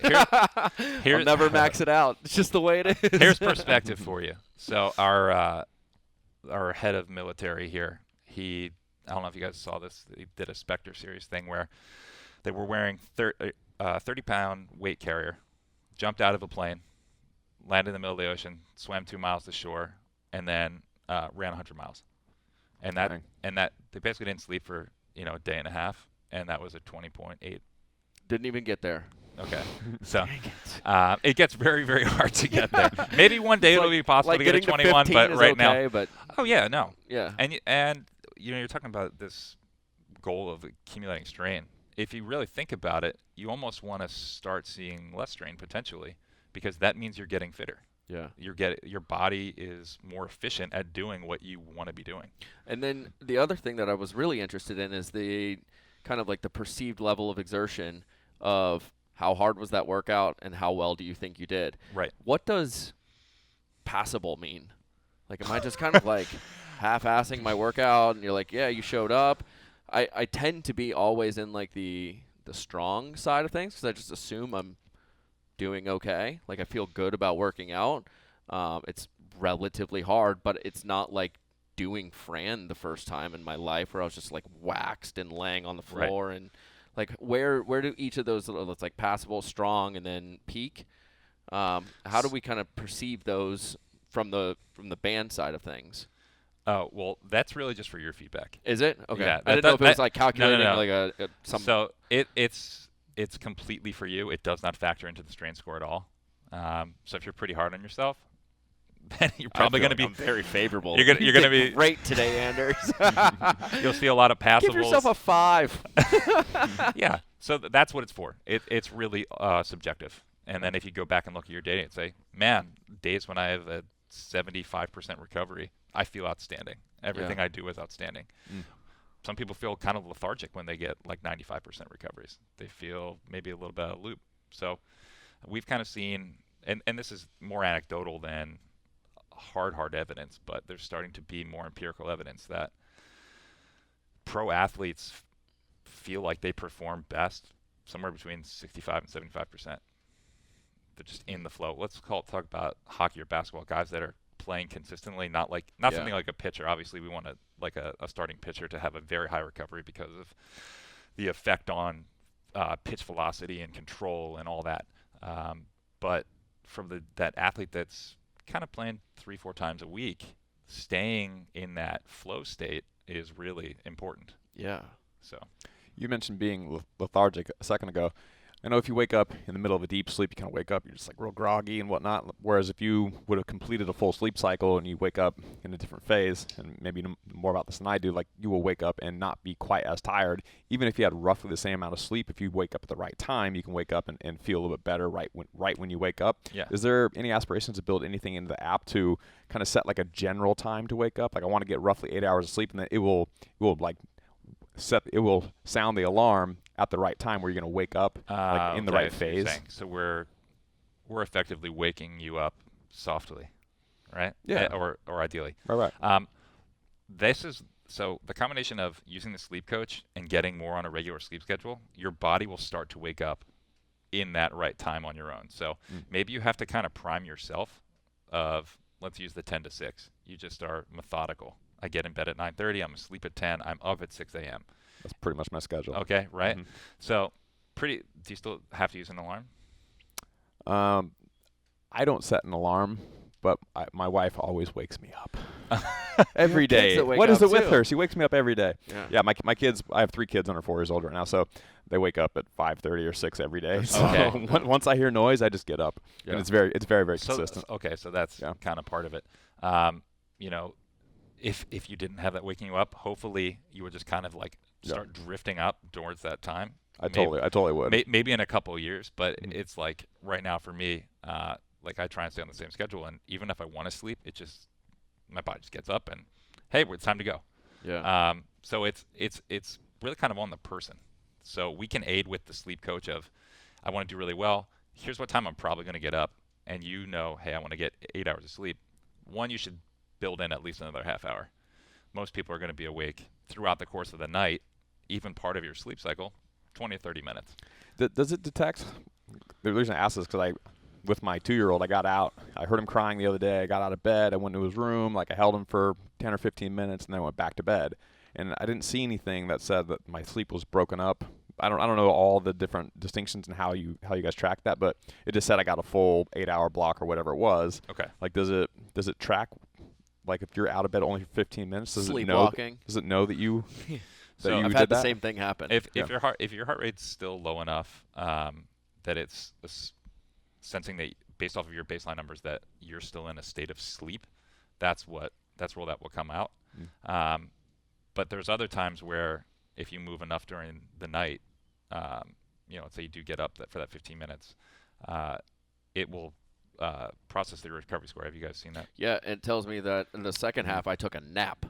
I'll never max it out. It's just the way it is. Here's perspective for you. So our head of military here, I don't know if you guys saw this, he did a Spectre series thing where they were wearing 30-pound weight carrier, jumped out of a plane, landed in the middle of the ocean, swam 2 miles to shore, and then ran 100 miles. And that they basically didn't sleep for a day and a half, and that was a 20.8. Didn't even get there. Okay, so it gets very, very hard to get there. Maybe one day it'll be possible to get a 21, but right now, oh yeah, no, yeah, and you're talking about this goal of accumulating strain. If you really think about it, you almost want to start seeing less strain potentially, because that means you're getting fitter. Yeah, your body is more efficient at doing what you want to be doing. And then the other thing that I was really interested in is the kind of like the perceived level of exertion of how hard was that workout and how well do you think you did. Right. What does passable mean? Like, am I just kind of like half-assing my workout and you're like, yeah, you showed up? I tend to be always in like the strong side of things because I just assume I'm doing okay. Like, I feel good about working out. It's relatively hard, but it's not like doing Fran the first time in my life where I was just like waxed and laying on the floor. Right. And like where do each of those, it's like passable, strong, and then peak? How do we kind of perceive those from the band side of things? Oh, well, that's really just for your feedback. Is it? Okay. Yeah, I didn't know if it was like calculating no. like some. So it's completely for you. It does not factor into the strain score at all. So if you're pretty hard on yourself, then you're probably going to be very favorable. You're going to be great today, Anders. You'll see a lot of passables. Give yourself a 5. Yeah. So that's what it's for. It's really subjective. And then if you go back and look at your data and say, man, days when I have a 75% recovery, I feel outstanding. Everything I do is outstanding. Some people feel kind of lethargic when they get like 95% recoveries. They feel maybe a little bit out of loop. So we've kind of seen, and this is more anecdotal than hard evidence, but there's starting to be more empirical evidence that pro athletes feel like they perform best somewhere between 65 and 75%. They're just in the flow. Let's talk about hockey or basketball, guys that are playing consistently, not something like a pitcher. Obviously, we want a starting pitcher to have a very high recovery because of the effect on pitch velocity and control and all that. But from that athlete that's kind of playing 3-4 times a week, staying in that flow state is really important. Yeah. So you mentioned being lethargic a second ago. I know if you wake up in the middle of a deep sleep, you kind of wake up, you're just like real groggy and whatnot. Whereas if you would have completed a full sleep cycle and you wake up in a different phase, and maybe you know more about this than I do, like you will wake up and not be quite as tired. Even if you had roughly the same amount of sleep, if you wake up at the right time, you can wake up and feel a little bit better right when you wake up. Yeah. Is there any aspirations to build anything into the app to kind of set like a general time to wake up? Like I want to get roughly 8 hours of sleep, and then it will sound the alarm at the right time where you're going to wake up like in the right phase. So we're effectively waking you up softly, right? Yeah. Or ideally. Right. So the combination of using the sleep coach and getting more on a regular sleep schedule, your body will start to wake up in that right time on your own. So maybe you have to kind of prime yourself of, let's use the 10 to 6. You just are methodical. I get in bed at 9:30. I'm asleep at 10. I'm up at 6 a.m. That's pretty much my schedule. Okay, right? Mm-hmm. So do you still have to use an alarm? I don't set an alarm, but my wife always wakes me up every day. What is it with her? She wakes me up every day. Yeah, my kids, I have 3 kids under 4 years old right now, so they wake up at 5:30 or 6 every day. So once I hear noise, I just get up. And it's very, very consistent. So that's kind of part of it. if you didn't have that waking you up, hopefully you would just kind of like start drifting up towards that time. I totally would. Maybe in a couple of years, but it's like right now for me, like I try and stay on the same schedule, and even if I want to sleep, my body just gets up and, hey, it's time to go. Yeah. So it's really kind of on the person. So we can aid with the sleep coach of, I want to do really well. Here's what time I'm probably going to get up, and hey, I want to get 8 hours of sleep. One, you should build in at least another half hour. Most people are going to be awake throughout the course of the night, even part of your sleep cycle, 20 or 30 minutes. Does it detect? The reason I ask this because with my 2-year-old, I got out. I heard him crying the other day. I got out of bed. I went to his room. Like I held him for 10 or 15 minutes, and then I went back to bed. And I didn't see anything that said that my sleep was broken up. I don't know all the different distinctions and how you guys track that, but it just said I got a full 8-hour block or whatever it was. Okay. Like does it track? Like if you're out of bed only for 15 minutes, does Sleepwalking. Does it know that you? So I've had the same thing happen. If your heart rate's still low enough that it's sensing that based off of your baseline numbers that you're still in a state of sleep, that's where that will come out. But there's other times where if you move enough during the night, let's say you do get up for that 15 minutes, it will process the recovery score. Have you guys seen that? Yeah, it tells me that in the second half I took a nap.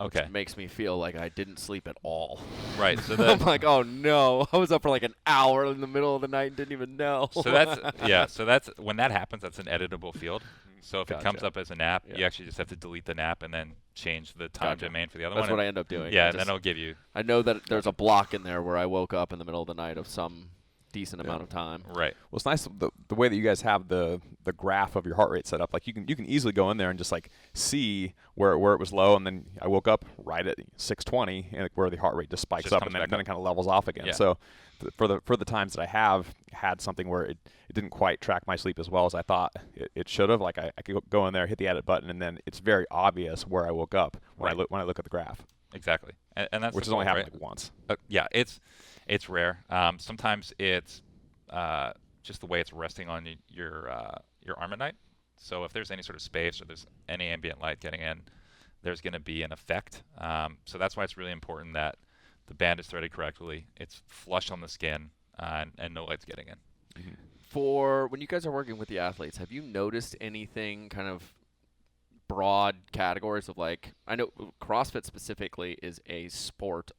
Okay. Which makes me feel like I didn't sleep at all. Right. So I'm like, oh no, I was up for like an hour in the middle of the night and didn't even know. So that's when that happens. That's an editable field. So if it comes up as a nap, you actually just have to delete the nap and then change the time domain for the other one. That's what I end up doing. Yeah, and then it'll give you. I know that there's a block in there where I woke up in the middle of the night of some decent amount of time. Right. Well, it's nice the way that you guys have the graph of your heart rate set up. Like you can easily go in there and just like see where it was low, and then I woke up right at 620, and where the heart rate just spikes up, and then it kind of levels off again. Yeah. So for the times that I have had something where it didn't quite track my sleep as well as I thought it should have, like I could go in there, hit the edit button, and then it's very obvious where I woke up when I look at the graph. Exactly, and that's which has only happened like once. Yeah, it's rare. Sometimes it's just the way it's resting on your arm at night. So if there's any sort of space or there's any ambient light getting in, there's going to be an effect. So that's why it's really important that the band is threaded correctly. It's flush on the skin, and no light's getting in. Mm-hmm. For when you guys are working with the athletes, have you noticed anything kind of broad categories of like, I know CrossFit specifically is a sport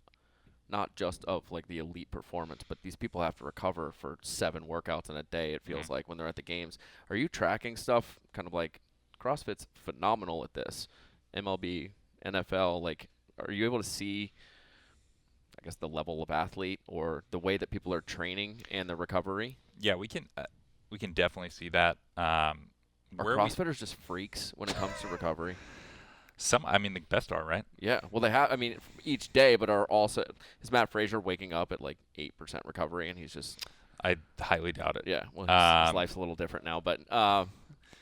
not just of like the elite performance, but these people have to recover for 7 workouts in a day, it feels like, when they're at the games. Are you tracking stuff kind of like CrossFit's phenomenal at this? MLB, NFL, like, are you able to see, I guess, the level of athlete or the way that people are training and the recovery? Yeah, we can definitely see that. Are CrossFitters just freaks when it comes to recovery? The best are, right? Yeah. Well, they have, each day, but are also, is Matt Frazier waking up at like 8% recovery and he's just. I highly doubt it. Yeah. Well, his life's a little different now, but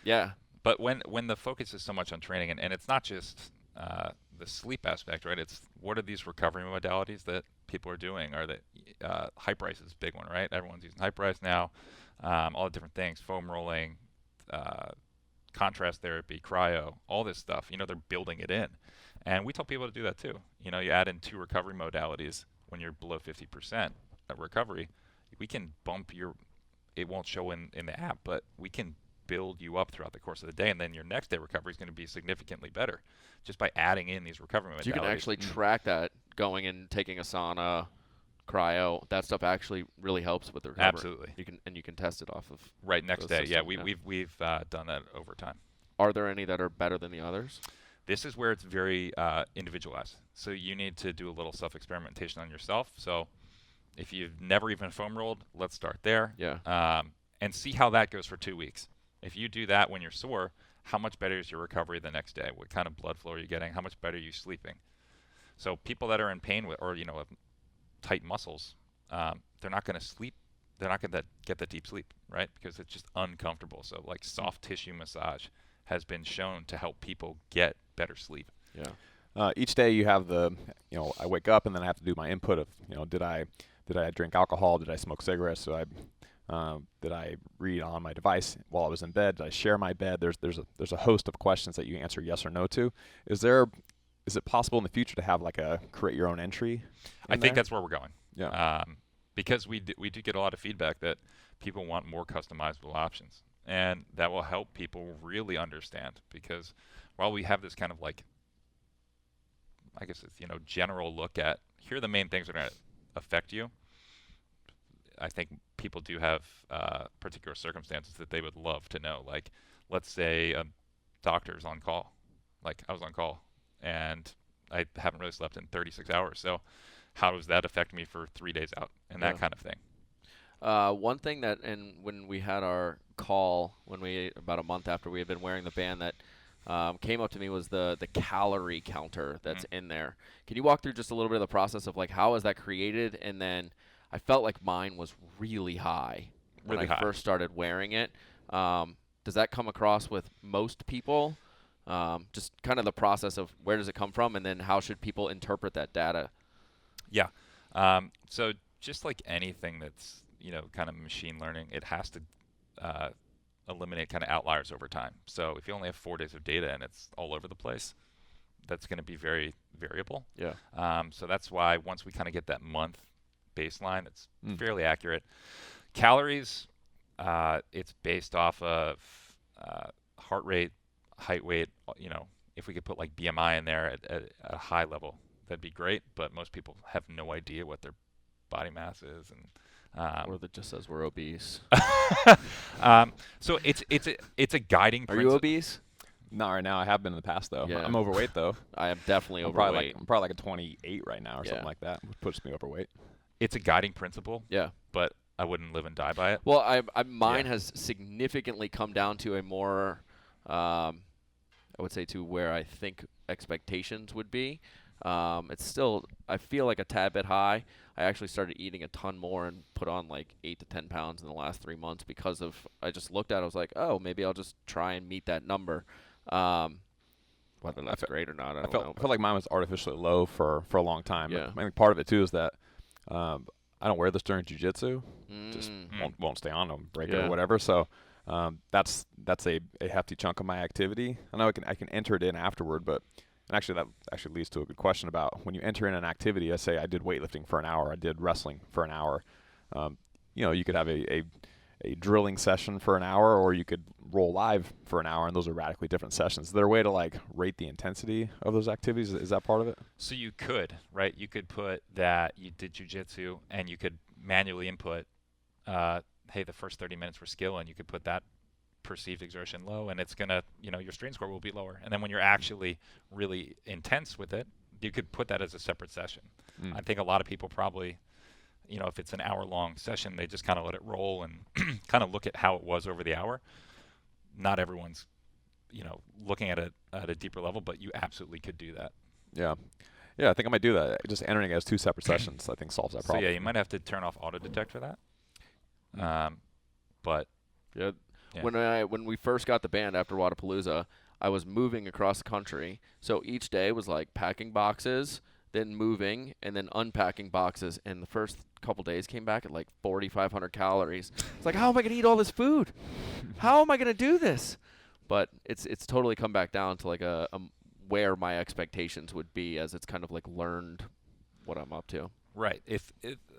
yeah. But when the focus is so much on training, and it's not just the sleep aspect, right? It's what are these recovery modalities that people are doing? Are they Hyperice is a big one, right? Everyone's using Hyperice now. All the different things, foam rolling, contrast therapy, cryo, all this stuff. They're building it in, and we tell people to do that too. You add in 2 recovery modalities when you're below 50% of recovery. We can bump it won't show in the app, but we can build you up throughout the course of the day, and then your next day recovery is going to be significantly better just by adding in these recovery modalities. So you can actually track that going and taking a sauna, cryo. That stuff actually really helps with the recovery. Absolutely. You can test it off of next day. systems, We've done that over time. Are there any that are better than the others? This is where it's very individualized. So you need to do a little self-experimentation on yourself. So if you've never even foam rolled, let's start there. Yeah. And see how that goes for 2 weeks. If you do that when you're sore, how much better is your recovery the next day? What kind of blood flow are you getting? How much better are you sleeping? So people that are in pain or have tight muscles, they're not going to sleep. They're not going to get that deep sleep, right? Because it's just uncomfortable. So like soft tissue massage has been shown to help people get better sleep. Yeah. Each day you have I wake up and then I have to do my input of, did I drink alcohol? Did I smoke cigarettes? Did I read on my device while I was in bed? Did I share my bed? There's a host of questions that you answer yes or no to. Is there is it possible in the future to have like a create your own entry? I think that's where we're going. Yeah. Because we do get a lot of feedback that people want more customizable options, and that will help people really understand. Because while we have this kind of like, I guess it's, general look at here are the main things that are going to affect you, I think people do have particular circumstances that they would love to know. Like, let's say a doctor's on call. Like, I was on call, and I haven't really slept in 36 hours. So how does that affect me for 3 days out and that kind of thing? One thing that, and when we had our call, about a month after we had been wearing the band, that came up to me was the calorie counter that's in there. Can you walk through just a little bit of the process of like how is that created? And then I felt like mine was really high when I first started wearing it. Does that come across with most people? Just kind of the process of where does it come from, and then how should people interpret that data? Yeah. So just like anything that's, kind of machine learning, it has to eliminate kind of outliers over time. So if you only have 4 days of data and it's all over the place, that's going to be very variable. Yeah. So that's why once we kind of get that month baseline, it's fairly accurate. Calories, it's based off of heart rate, height, weight. If we could put like BMI in there at a high level, that'd be great. But most people have no idea what their body mass is, and or that just says we're obese. So it's a guiding principle. Are you obese? Not right now. I have been in the past, though. Yeah. I'm overweight, though. I am definitely overweight. I'm probably like a 28 right now or something like that, which puts me overweight. It's a guiding principle. Yeah. But I wouldn't live and die by it. Well, mine has significantly come down to a more, I would say, to where I think expectations would be. It's still, I feel like a tad bit high. I actually started eating a ton more and put on like 8 to 10 pounds in the last 3 months because of, I just looked at it, I was like, oh, maybe I'll just try and meet that number. Whether that's great or not, I don't know. I felt like mine was artificially low for a long time. Yeah. I think part of it, too, is that I don't wear this during jiu-jitsu. Just won't stay on them, break it or whatever. So that's a hefty chunk of my activity. I know I can enter it in afterward, but and actually that actually leads to a good question about when you enter in an activity. I say I did weightlifting for an hour, I did wrestling for an hour. You could have a drilling session for an hour, or you could roll live for an hour, and those are radically different sessions. Is there a way to like rate the intensity of those activities? Is that part of it? So you could, right? You could put that you did jiu-jitsu, and you could manually input, hey, the first 30 minutes were skill, and you could put that perceived exertion low, and it's gonna, your strain score will be lower. And then when you're actually really intense with it, you could put that as a separate session. I think a lot of people probably, if it's an hour-long session, they just kind of let it roll and kind of look at how it was over the hour. Not everyone's, looking at it at a deeper level, but you absolutely could do that. Yeah. Yeah, I think I might do that. Just entering it as 2 separate sessions, I think, solves that problem. So, yeah, you might have to turn off auto-detect for that. But yeah. When we first got the band after Wadapalooza, I was moving across the country. So each day was like packing boxes, then moving, and then unpacking boxes. And the first couple days came back at like 4,500 calories. It's like, how am I going to eat all this food? How am I going to do this? But it's totally come back down to like a where my expectations would be, as it's kind of like learned what I'm up to. Right. If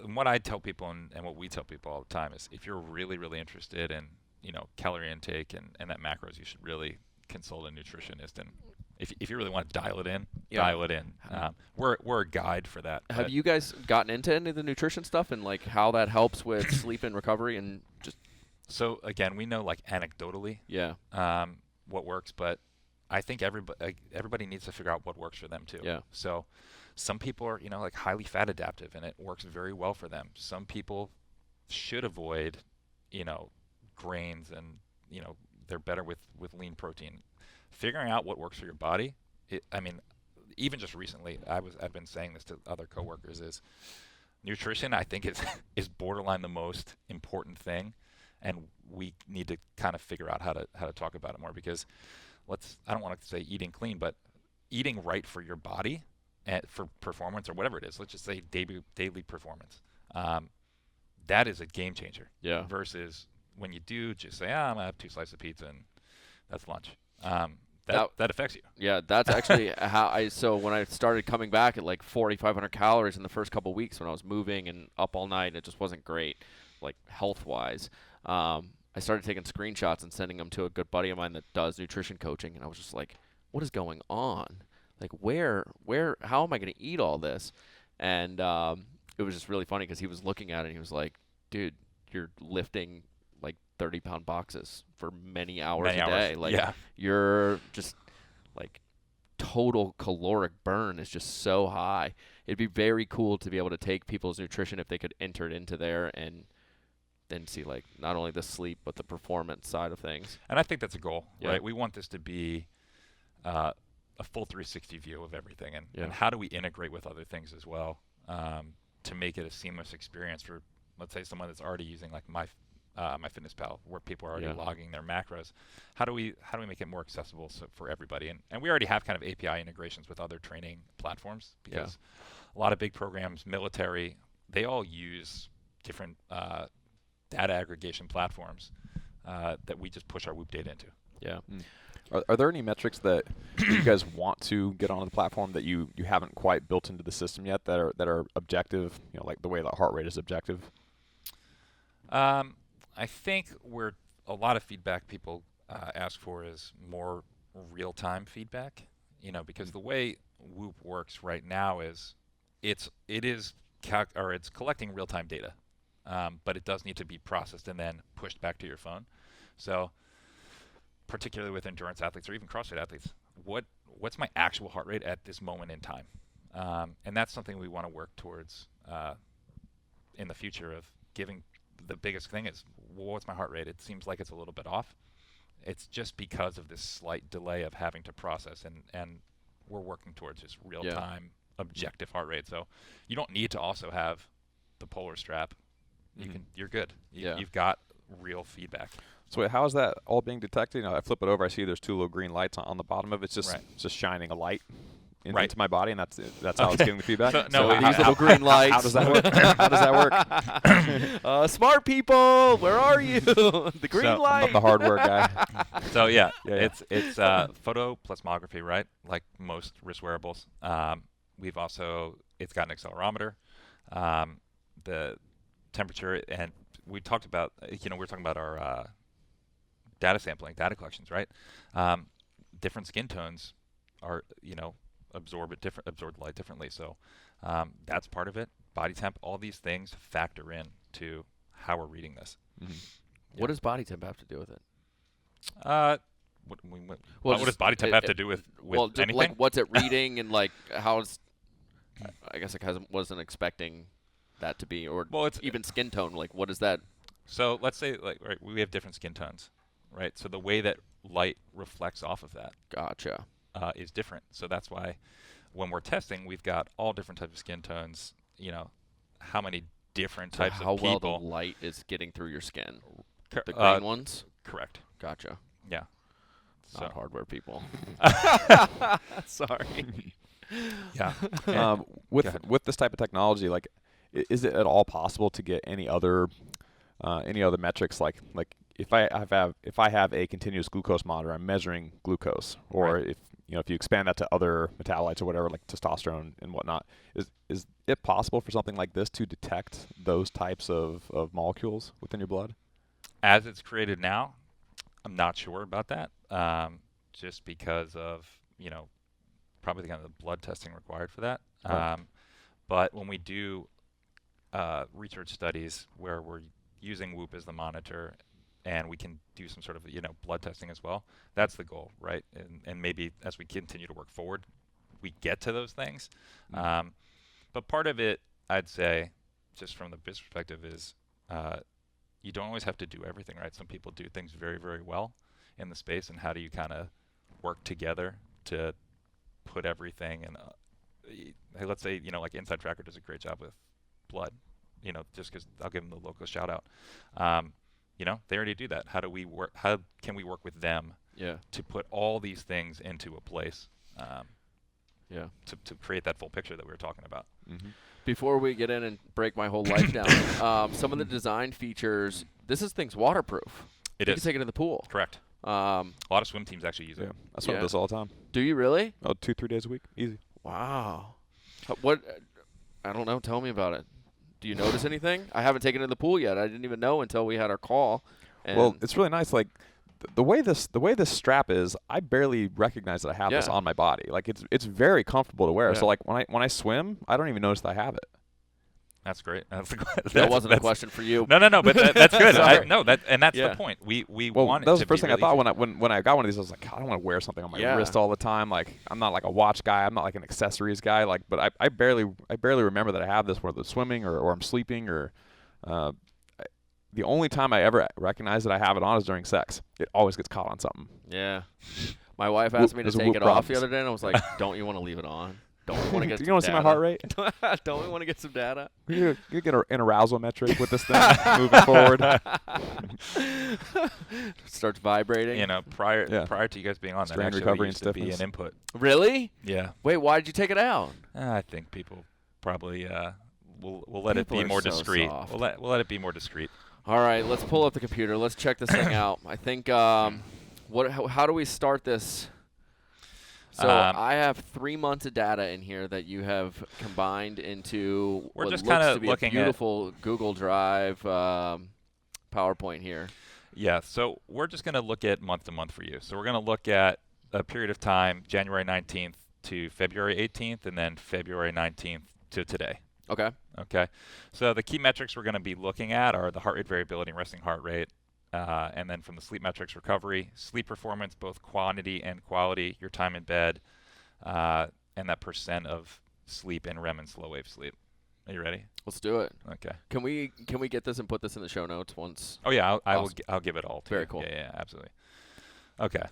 what I tell people and what we tell people all the time is, if you're really, really interested in calorie intake and that macros, you should really consult a nutritionist. And if you really want to dial it in, dial it in. We're a guide for that. Have you guys gotten into any of the nutrition stuff and like how that helps with sleep and recovery and just? So again, we know like anecdotally, what works, but I think everybody needs to figure out what works for them too. Yeah. So some people are like highly fat adaptive, and it works very well for them. Some people should avoid grains, and they're better with lean protein. Figuring out what works for your body, even just recently, I've been saying this to other coworkers, is nutrition, I think, is borderline the most important thing, and we need to kind of figure out how to talk about it more, because I don't want to say eating clean, but eating right for your body and for performance or whatever it is. Let's just say daily performance. That is a game changer. Yeah. Versus when you do just say, I'm going to have 2 slices of pizza and that's lunch. that affects you. Yeah, that's actually how so when I started coming back at like 4,500 calories in the first couple weeks when I was moving and up all night, it just wasn't great, like health-wise. I started taking screenshots and sending them to a good buddy of mine that does nutrition coaching, and I was just like, what is going on? Like, how am I going to eat all this? And it was just really funny because he was looking at it and he was like, dude, you're lifting like 30-pound boxes for many hours a day. Like, you're just like total caloric burn is just so high. It'd be very cool to be able to take people's nutrition if they could enter it into there and then see like not only the sleep but the performance side of things. And I think that's a goal, right? We want this to be a full 360 view of everything, and how do we integrate with other things as well to make it a seamless experience for, let's say, someone that's already using like MyFitnessPal, where people are already logging their macros. How do we make it more accessible for everybody? And we already have kind of API integrations with other training platforms because a lot of big programs, military, they all use different data aggregation platforms that we just push our Whoop data into. Yeah. Are there any metrics that you guys want to get onto the platform that you haven't quite built into the system yet that are objective, like the way that heart rate is objective? I think where a lot of feedback people ask for is more real-time feedback, because the way Whoop works right now is it's collecting real-time data, but it does need to be processed and then pushed back to your phone. So particularly with endurance athletes or even CrossFit athletes, what's my actual heart rate at this moment in time? And that's something we want to work towards in the future of giving. The biggest thing is, what's my heart rate? It seems like it's a little bit off. It's just because of this slight delay of having to process, and we're working towards just real-time objective heart rate. So you don't need to also have the polar strap. You're good. You've got real feedback. So how is that all being detected? I flip it over. I see there's two little green lights on the bottom of it. It's just shining a light into my body, and that's how it's getting the feedback. So these little green lights. How does that work? How does that work? Smart people, where are you? The green light. I'm not the hardware guy. So it's photoplethysmography, right? Like most wrist wearables. We've also it's got an accelerometer, the temperature, and we talked about we're talking about our data sampling, data collections, right? Different skin tones are absorb light differently. So that's part of it. Body temp, all these things factor in to how we're reading this. Mm-hmm. What does body temp have to do with it? What does body temp have to do with anything? Like, what's it reading and like how's? I guess I wasn't expecting that to be, or it's even skin tone. Like, what is that? So let's say we have different skin tones, right? So the way that light reflects off of that. Gotcha. Is different. So that's why when we're testing, we've got all different types of skin tones, how many different types of people. How well the light is getting through your skin. The green ones? Correct. Gotcha. Yeah. Not hardware people. Sorry. Yeah. With this type of technology, like, is it at all possible to get any other metrics like if I have a continuous glucose monitor, I'm measuring glucose, or if you expand that to other metabolites or whatever, like testosterone and whatnot, is it possible for something like this to detect those types of molecules within your blood? As it's created now, I'm not sure about that, just because of probably the kind of blood testing required for that. Right. But when we do research studies where we're using Whoop as the monitor, and we can do some sort of blood testing as well. That's the goal, right? And maybe as we continue to work forward, we get to those things. Mm-hmm. But part of it, I'd say, just from the business perspective, is you don't always have to do everything, right? Some people do things very, very well in the space, and how do you kind of work together to put everything in? Hey, let's say like Inside Tracker does a great job with blood, just because I'll give them the local shout out. They already do that. How do we work? How can we work with them to put all these things into a place to create that full picture that we were talking about? Mm-hmm. Before we get in and break my whole life down, some of the design features, this thing's waterproof. It you is. can take it in the pool. Correct. A lot of swim teams actually use it. I swim this all the time. Do you really? Oh, 2-3 days a week, easy. Wow. What? I don't know. Tell me about it. Do you notice anything? I haven't taken it to the pool yet. I didn't even know until we had our call. Well, it's really nice. Like the way this strap is, I barely recognize that I have this on my body. Like it's very comfortable to wear. Yeah. So like when I swim, I don't even notice that I have it. That's great. That wasn't a question for you. No, but that's good. That's the point. We want it. That was the the first thing really I thought when I got one of these. I was like, God, I don't want to wear something on my wrist all the time. Like I'm not like a watch guy. I'm not like an accessories guy. Like, but I barely remember that I have this, whether it's swimming or I'm sleeping or. The only time I ever recognize that I have it on is during sex. It always gets caught on something. Yeah. My wife asked me to take it off the other day, and I was like, don't you want to leave it on? Don't we want to get Do you want to see my heart rate? Don't we want to get some data? You get an arousal metric with this thing moving forward. Starts vibrating. You know, prior to you guys being on, strain that recovery used and to be an input. Really? Yeah. Wait, why did you take it out? I think people probably we'll let it be more discreet. We'll let it be more discreet. All right, let's pull up the computer. Let's check this thing out. I think how do we start this? So I have 3 months of data in here that you have combined into what looks kinda to be looking a beautiful Google Drive PowerPoint here. Yeah, so we're just going to look at month to month for you. So we're going to look at a period of time, January 19th to February 18th, and then February 19th to today. Okay. Okay. So the key metrics we're going to be looking at are the heart rate variability and resting heart rate. And then from the sleep metrics, recovery, sleep performance, both quantity and quality, your time in bed, and that percent of sleep in REM and slow wave sleep. Are you ready? Let's do it. Okay. Can we get this and put this in the show notes once? Oh yeah, I'll give it all to you. Very cool. Yeah, absolutely. Okay.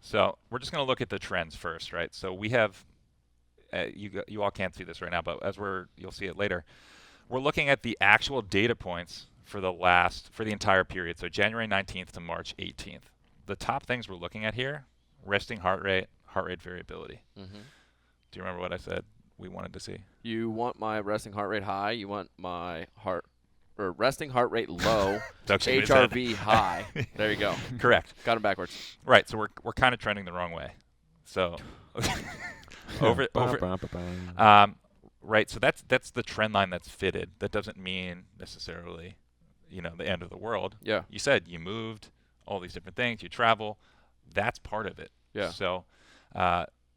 So we're just going to look at the trends first, right? So we have you all can't see this right now, but you'll see it later. We're looking at the actual data points for the entire period. So January 19th to March 18th. The top things we're looking at here: resting heart rate variability. Mm-hmm. Do you remember what I said we wanted to see? You want my resting heart rate high. You want my resting heart rate low. HRV high. There you go. Correct. Got them backwards. Right. So we're kind of trending the wrong way. So right. So that's the trend line that's fitted. That doesn't mean necessarily, the end of the world. Yeah. You said you moved, all these different things, you travel. That's part of it. Yeah. So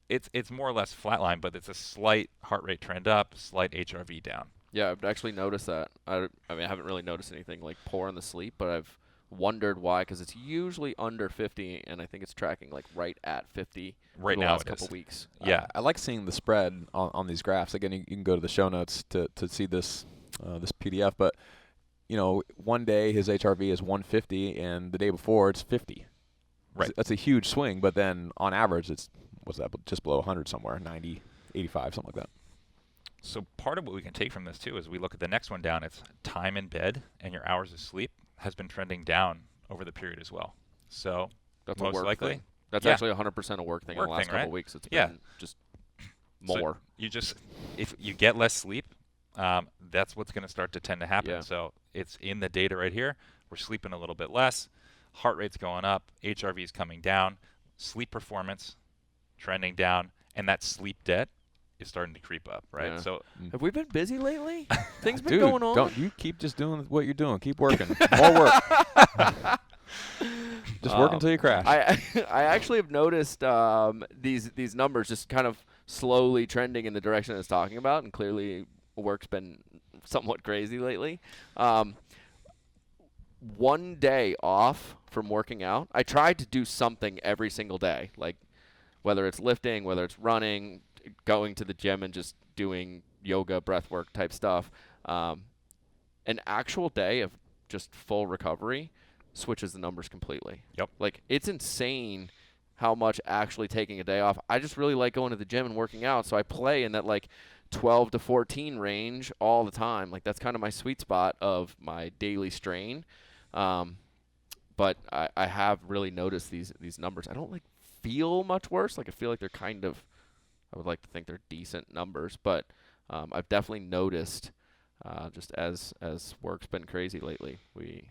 it's more or less flatline, but it's a slight heart rate trend up, slight HRV down. Yeah, I've actually noticed that. I mean, I haven't really noticed anything like poor in the sleep, but I've wondered why, because it's usually under 50, and I think it's tracking like right at 50 right the now last couple weeks. Yeah, I like seeing the spread on these graphs. Again, you can go to the show notes to see this PDF, but one day his HRV is 150, and the day before it's 50. Right. That's a huge swing, but then on average it's just below 100 somewhere, 90, 85, something like that. So part of what we can take from this too is we look at the next one down. It's time in bed and your hours of sleep has been trending down over the period as well. So that's most a work likely thing. That's actually 100% a work thing in the last couple weeks. It's been just more. So if you get less sleep, that's what's going to start to tend to happen. Yeah. So it's in the data right here. We're sleeping a little bit less. Heart rate's going up. HRV is coming down. Sleep performance trending down. And that sleep debt is starting to creep up, right? Yeah. So have we been busy lately? Things been Dude, going on? Don't you keep just doing what you're doing. Keep working. More work. Just work until you crash. I actually have noticed these numbers just kind of slowly trending in the direction it's talking about, and clearly work's been somewhat crazy lately. 1 day off from working out. I tried to do something every single day, like whether it's lifting, whether it's running, going to the gym and just doing yoga, breath work type stuff. An actual day of just full recovery switches the numbers completely. Yep. Like, it's insane how much actually taking a day off. I just really like going to the gym and working out, so I play in that like 12 to 14 range all the time. Like, that's kind of my sweet spot of my daily strain. But I have really noticed these numbers. I don't like feel much worse. Like, I feel like they're kind of, I would like to think they're decent numbers, but I've definitely noticed just as work's been crazy lately, we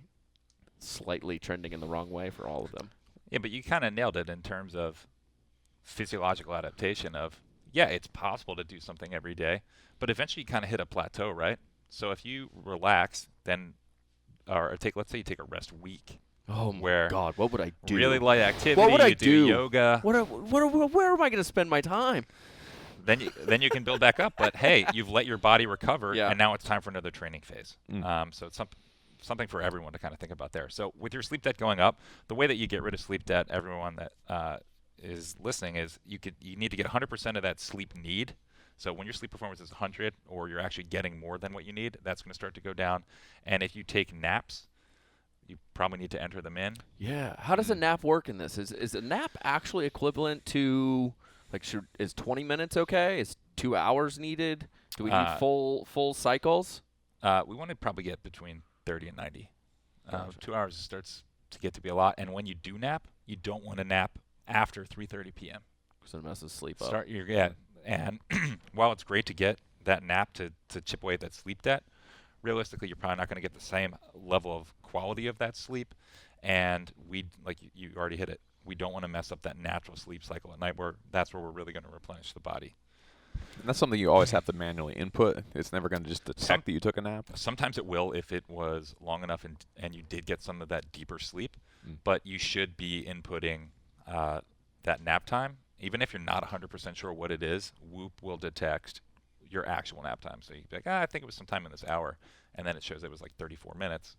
slightly trending in the wrong way for all of them. Yeah, but you kind of nailed it in terms of physiological adaptation of, yeah, it's possible to do something every day, but eventually you kind of hit a plateau, right? So if you relax, then, let's say you take a rest week. Oh my God, what would I do? Really light activity. What would I do? Yoga. Where am I going to spend my time? Then you can build back up. But hey, you've let your body recover, and now it's time for another training phase. So it's something for everyone to kind of think about there. So with your sleep debt going up, the way that you get rid of sleep debt, everyone that is listening, is you need to get 100% of that sleep need. So when your sleep performance is 100, or you're actually getting more than what you need, that's going to start to go down. And if you take naps, you probably need to enter them in. Yeah. How does a nap work in this? Is a nap actually equivalent to, like, is 20 minutes okay? Is 2 hours needed? Do we need full cycles? We want to probably get between 30 and 90. 2 hours starts to get to be a lot. And when you do nap, you don't want to nap after 3:30 p.m. Because it messes sleep up. And while it's great to get that nap to chip away at that sleep debt, realistically, you're probably not going to get the same level of quality of that sleep. And you already hit it. We don't want to mess up that natural sleep cycle at night, that's where we're really going to replenish the body. And that's something you always have to manually input. It's never going to just detect that you took a nap. Sometimes it will if it was long enough and you did get some of that deeper sleep. But you should be inputting that nap time. Even if you're not 100% sure what it is, Whoop will detect your actual nap time. So you'd be like, I think it was sometime in this hour. And then it shows it was like 34 minutes.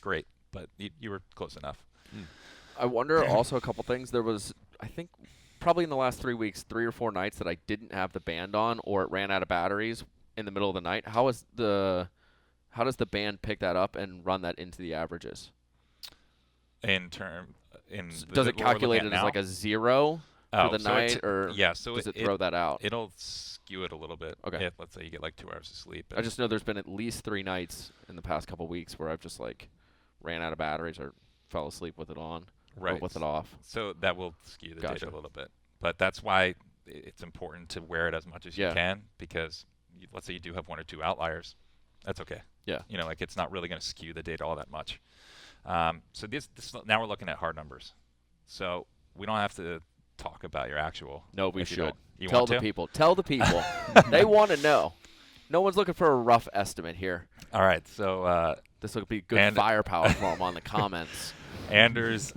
Great, but you were close enough. I wonder also a couple things. There was, I think, probably in the last 3 weeks, 3 or 4 nights that I didn't have the band on, or it ran out of batteries in the middle of the night. How does the band pick that up and run that into the averages? Does it calculate it as like a 0 for the night, or so does it throw that out? It'll skew it a little bit. Okay. If, let's say you get like 2 hours of sleep. I just know there's been at least 3 nights in the past couple weeks where I've just like ran out of batteries or fell asleep with it on, or with it off. So that will skew the data a little bit. But that's why it's important to wear it as much as you can, because let's say you do have 1 or 2 outliers, that's okay. Yeah. It's not really going to skew the data all that much. So this now we're looking at hard numbers. So we don't have to talk about your actual. No, we should. Tell the people. Tell the people. They want to know. No one's looking for a rough estimate here. All right. So this will be good firepower for them on the comments. Anders'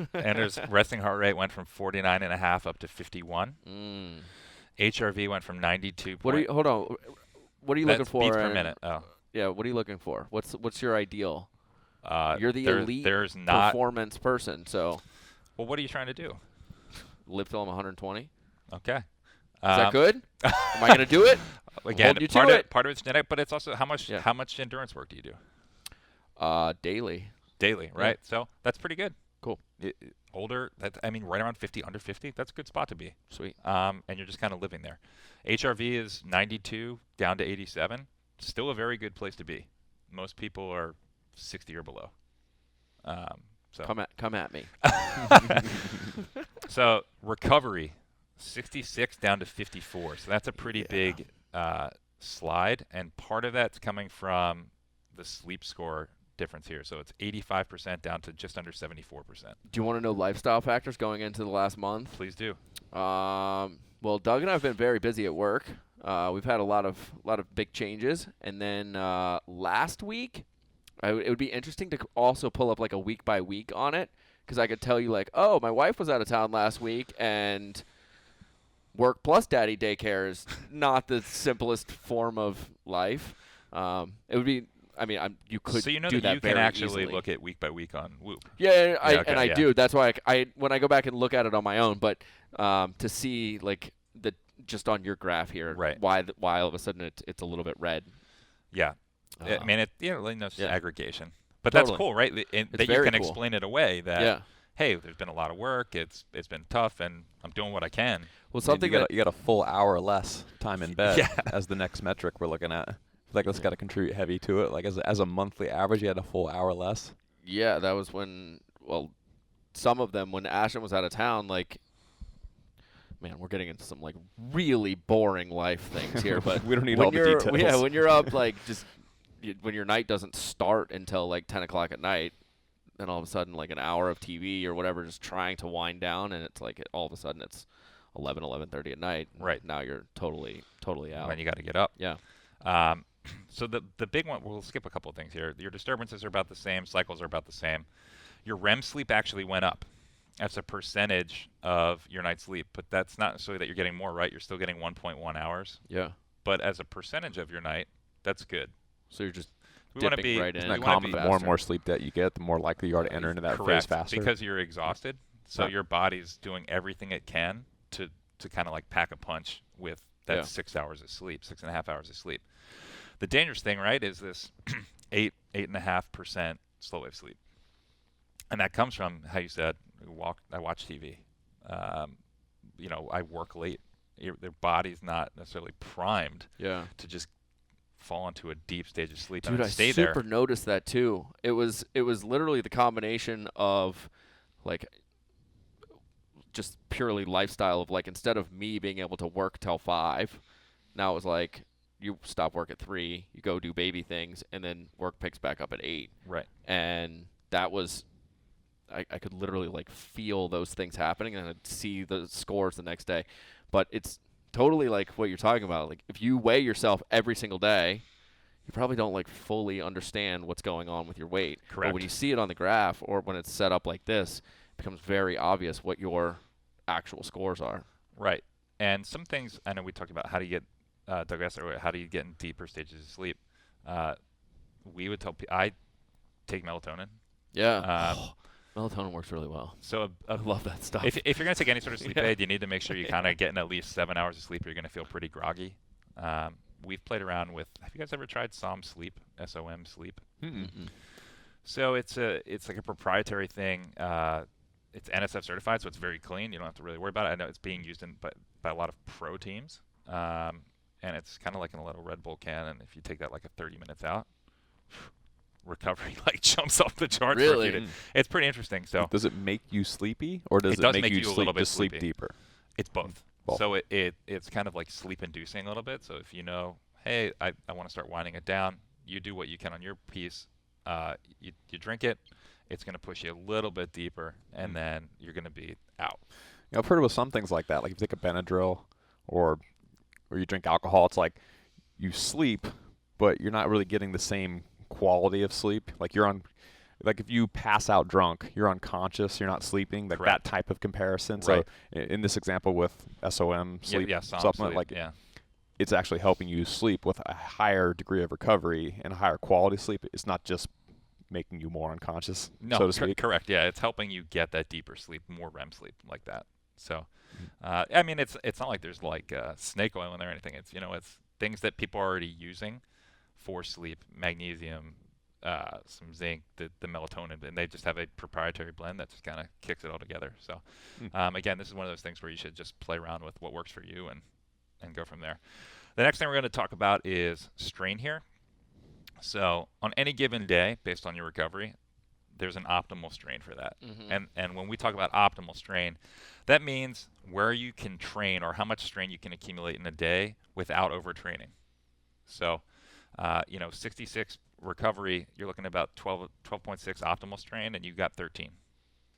resting heart rate went from 49.5 up to 51. HRV went from 92. Hold on. What are you looking for? Beats per minute. Oh. Yeah. What are you looking for? What's your ideal? You're the elite performance person. So. Well, what are you trying to do? Live till I'm 120. Okay. Is that good? Am I going to do it? Again, part of it's genetic, but it's also how much endurance work do you do? Daily. Daily, right? Yeah. So that's pretty good. Cool. Older, right around 50, under 50, that's a good spot to be. Sweet. And you're just kind of living there. HRV is 92 down to 87. Still a very good place to be. Most people are 60 or below. So come at me. So recovery, 66 down to 54. So that's a pretty big slide, and part of that's coming from the sleep score difference here. So it's 85% down to just under 74%. Do you want to know lifestyle factors going into the last month? Please do. Well, Doug and I have been very busy at work. We've had a lot of big changes, and then last week. It would be interesting to also pull up like a week by week on it, because I could tell you like, oh, my wife was out of town last week, and work plus daddy daycare is not the simplest form of life. It would be, you could do that. You can actually easily look at week by week on Whoop. Yeah, I do. That's why when I go back and look at it on my own, but to see like just on your graph here, right? Why all of a sudden it's a little bit red. Yeah. Aggregation. But that's cool, right? That you can explain it away that, hey, there's been a lot of work. It's been tough, and I'm doing what I can. Well, you got a full hour less time in bed as the next metric we're looking at. I feel like that's got to contribute heavy to it. Like as a monthly average, you had a full hour less. Yeah, that was when, some of them, when Ashton was out of town, like, man, we're getting into some like really boring life things here, but we don't need all the details. Yeah, when you're up, like, just when your night doesn't start until like 10 o'clock at night, then all of a sudden like an hour of TV or whatever, just trying to wind down, and it's like all of a sudden it's 11:30 at night. Right. Now you're totally out. And then you got to get up. Yeah. So the big one, we'll skip a couple of things here. Your disturbances are about the same. Cycles are about the same. Your REM sleep actually went up. That's a percentage of your night's sleep, but that's not necessarily that you're getting more, right? You're still getting 1.1 hours. Yeah. But as a percentage of your night, that's good. So you're just We want to be right in. Isn't that You common? be The more and more sleep that you get, the more likely you are to enter into that phase faster. Because you're exhausted. So Right. your body's doing everything it can to kind of like pack a punch with that 6 hours of sleep, 6.5 hours of sleep. The dangerous thing, right, is this 8.5% slow wave sleep. And that comes from how you said, I watch TV. I work late. Their body's not necessarily primed to just fall into a deep stage of sleep Dude, and stay there. I super noticed that too. It was literally the combination of like just purely lifestyle of like, instead of me being able to work till 5, now it was like you stop work at 3, you go do baby things, and then work picks back up at 8. Right. And that was I could literally like feel those things happening, and I'd see the scores the next day. But it's totally like what you're talking about. Like if you weigh yourself every single day, you probably don't like fully understand what's going on with your weight. Correct. But when you see it on the graph or when it's set up like this, it becomes very obvious what your actual scores are. Right. And some things, I know we talked about how do you get, Doug asked earlier, how do you get in deeper stages of sleep? We would tell people, I take melatonin. Yeah. Melatonin works really well. So I love that stuff. If you're going to take any sort of sleep aid, you need to make sure you kind of get in at least 7 hours of sleep, or you're going to feel pretty groggy. We've played around with, have you guys ever tried SOM Sleep, S-O-M Sleep? Mm-mm. So it's like a proprietary thing. It's NSF certified, so it's very clean. You don't have to really worry about it. I know it's being used by a lot of pro teams. And it's kind of like in a little Red Bull can, and if you take that like 30 minutes out, recovery like jumps off the charts. Really? It's pretty interesting. So does it make you sleepy, or does it does make you a sleep, little bit just sleep sleepy. deeper? It's both. So it's kind of like sleep inducing a little bit. So if you know, hey, I want to start winding it down, you do what you can on your piece. You drink it. It's going to push you a little bit deeper, and then you're going to be out. I've heard of some things like that. Like if you take a Benadryl or you drink alcohol, it's like you sleep, but you're not really getting the same quality of sleep. Like if you pass out drunk, you're unconscious, you're not sleeping. Like Correct. that type of comparison. Right. So in this example with SOM sleep supplement, it's actually helping you sleep with a higher degree of recovery and a higher quality sleep. It's not just making you more unconscious, so to speak. Correct. Yeah, it's helping you get that deeper sleep, more REM sleep like that. So, I mean, it's not like there's like snake oil in there or anything. It's it's things that people are already using for sleep, magnesium, some zinc, the melatonin, and they just have a proprietary blend that just kind of kicks it all together. So, again, this is one of those things where you should just play around with what works for you and go from there. The next thing we're going to talk about is strain here. So on any given day, based on your recovery, there's an optimal strain for that. Mm-hmm. And when we talk about optimal strain, that means where you can train or how much strain you can accumulate in a day without overtraining. So, 66 recovery, you're looking at about 12.6 optimal strain, and you got 13.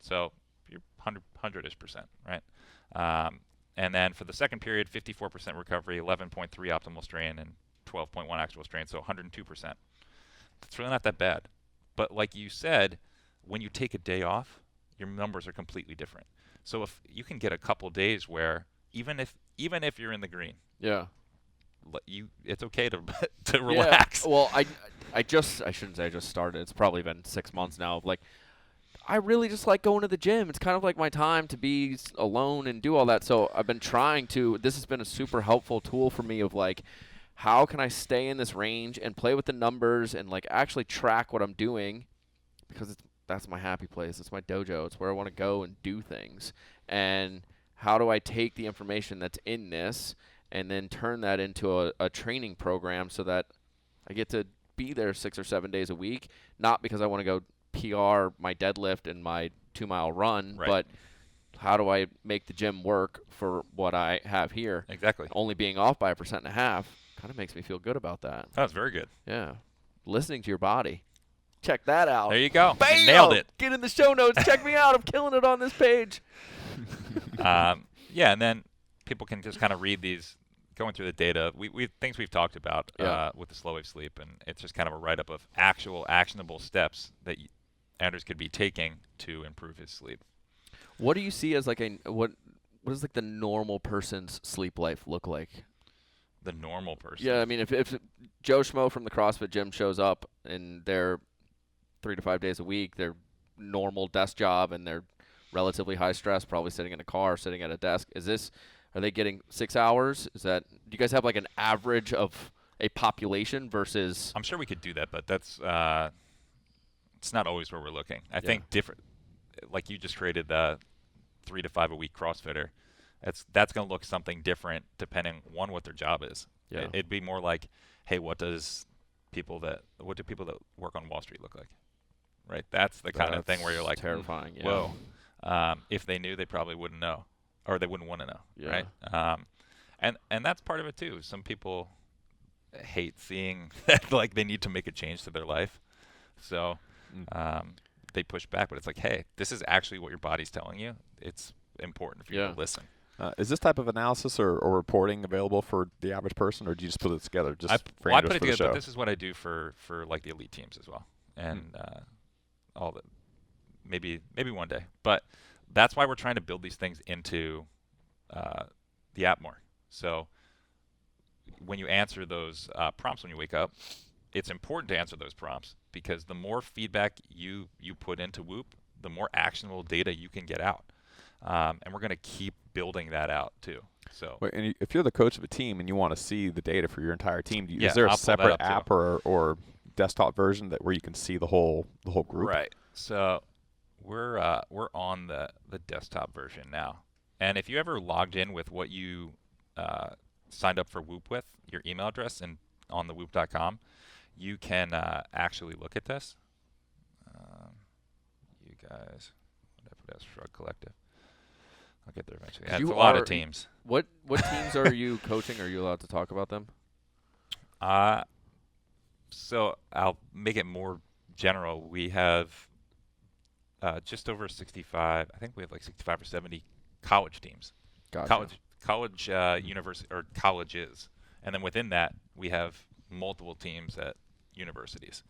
So you're 100-ish%, right? And then for the second period, 54% recovery, 11.3 optimal strain, and 12.1 actual strain, so 102%. That's really not that bad. But like you said, when you take a day off, your numbers are completely different. So if you can get a couple days where even if you're in the green, it's okay to relax. Yeah. Well, I shouldn't say I just started. It's probably been 6 months now. Like, I really just like going to the gym. It's kind of like my time to be alone and do all that. So I've been trying to. This has been a super helpful tool for me of like, how can I stay in this range and play with the numbers and like actually track what I'm doing, because that's my happy place. It's my dojo. It's where I want to go and do things. And how do I take the information that's in this and then turn that into a training program so that I get to be there 6 or 7 days a week, not because I want to go PR my deadlift and my 2-mile run, right. But how do I make the gym work for what I have here? Exactly. Only being off by 1.5% kind of makes me feel good about that. That's very good. Yeah. Listening to your body. Check that out. There you go. Bam! You nailed it. Get in the show notes. Check me out. I'm killing it on this page. Yeah, and then people can just kind of read these, going through the data. We things we've talked about with the slow wave sleep, and it's just kind of a write-up of actual actionable steps that Anders could be taking to improve his sleep. What do you see as like what does like the normal person's sleep life look like? The normal person. Yeah, I mean, if Joe Schmo from the CrossFit gym shows up and they're 3 to 5 days a week, they're normal desk job and they're relatively high stress, probably sitting in a car, sitting at a desk. Are they getting 6 hours? Do you guys have like an average of a population versus? I'm sure we could do that, but that's it's not always where we're looking. I think different, like you just created the 3 to 5 a week CrossFitter. That's going to look something different depending on what their job is. Yeah. It'd be more like, hey, what do people that work on Wall Street look like? Right? That's the kind of thing where you're like, terrifying. Yeah. Whoa. If they knew, they probably wouldn't know, or they wouldn't want to know. Yeah. Right? And that's part of it too. Some people hate seeing that like they need to make a change to their life, so they push back. But it's like, hey, this is actually what your body's telling you. It's important for you to listen. Is this type of analysis or reporting available for the average person, or do you just put it together? I put it together, but this is what I do for like the elite teams as well, and all the maybe one day. But that's why we're trying to build these things into the app more. So when you answer those prompts when you wake up, it's important to answer those prompts because the more feedback you put into Whoop, the more actionable data you can get out. And we're going to keep building that out too. So, and if you're the coach of a team and you want to see the data for your entire team, is there a separate app or desktop version where you can see the whole group? Right. So we're on the desktop version now. And if you ever logged in with what you signed up for Whoop with, your email address, and on the whoop.com, you can actually look at this. You guys, what did I put as Shrug Collective? I'll get there eventually. It's a lot of teams. What teams are you coaching? Are you allowed to talk about them? So I'll make it more general. We have just over 65. I think we have like 65 or 70 college teams. Gotcha. College university or colleges, and then within that we have multiple teams at universities.